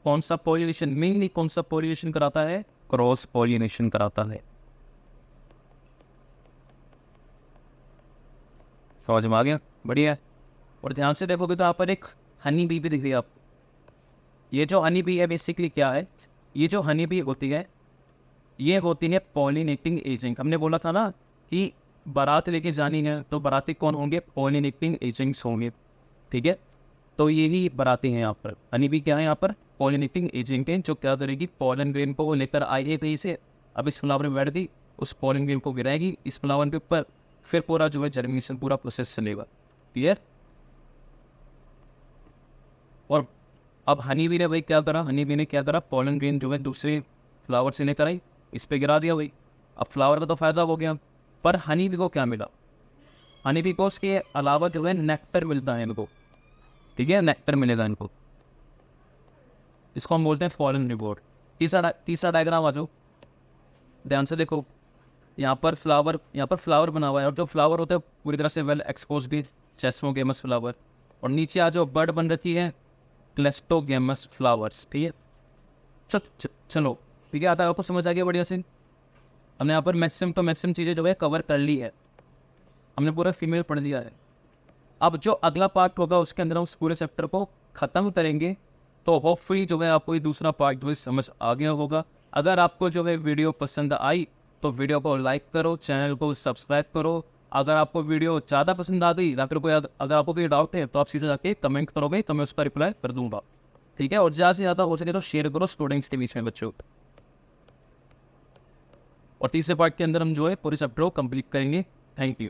कौन सा पोलिनेशन, मेनली कौन सा पोलिनेशन कराता है, क्रॉस पोलिनेशन कराता है। समझ में आ गया, बढ़िया। और ध्यान से देखोगे तो यहाँ पर एक हनी बी भी दिख रही है आपको। ये जो हनी बी है बेसिकली क्या है, ये जो हनी बी होती है ये होती है पॉलिनेटिंग एजेंट। हमने बोला था ना कि बारात लेके जानी है तो बाराती कौन होंगे, पॉलिनेटिंग एजेंट्स होंगे, ठीक है। तो ये ही बाराती हैं यहाँ पर। हनी बी क्या है, यहाँ पर पॉलिनेटिंग एजेंट है, जो क्या करेगी, पॉलन ग्रेन को लेकर आई है कहीं से, अब इस फ्लावर में बैठ दी उस पॉलन ग्रेन को गिराएगी इस फ्लावर के ऊपर, फिर पूरा जो है जर्मिनेशन पूरा प्रोसेस चलेगा। क्लियर। और अब हनी बी ने भाई क्या करा, हनी बी ने क्या करा, पॉलन ग्रेन जो है दूसरे फ्लावर से लेकर आई, इस पे गिरा दिया भाई। अब फ्लावर का तो फायदा हो गया, पर हनी बी को क्या मिला, हनी बी को उसके अलावा जो है नेक्टर मिलता है इनको, ठीक है, नेक्टर मिलेगा इनको, इसको हम बोलते हैं पॉलन रिवॉर्ड। तीसरा डायग्राम आ जाओ, ध्यान से देखो, यहाँ पर फ्लावर बना हुआ है, और जो फ्लावर होता है पूरी तरह से वेल एक्सपोज भी चेस्मोगेमस फ्लावर, और नीचे आ जाओ बर्ड बन रखी है क्लेस्टोगेमस फ्लावर्स, ठीक है। चलो ठीक है, आता है आपको समझ आ गया बढ़िया से। हमने यहाँ पर मैक्सिमम चीज़ें जो है कवर कर ली है, हमने पूरा फीमेल पढ़ लिया है। अब जो अगला पार्ट होगा उसके अंदर हम उस पूरे चैप्टर को ख़त्म करेंगे, तो होपफुली जो है आपको ये दूसरा पार्ट जो है समझ आ गया होगा। अगर आपको जो है वीडियो पसंद आई तो वीडियो को लाइक करो, चैनल को सब्सक्राइब करो। अगर आपको वीडियो ज़्यादा पसंद आ गई या फिर कोई अगर आपको कोई डाउट है तो आप सीधे जाके कमेंट करोगे तो मैं उसका रिप्लाई कर दूंगा, ठीक है। और ज़्यादा से ज़्यादा हो सके तो शेयर करो स्टूडेंट्स के बीच में, बच्चों। और तीसरे पार्ट के अंदर हम जो है पूरे चैप्टर को कंप्लीट करेंगे। Thank you.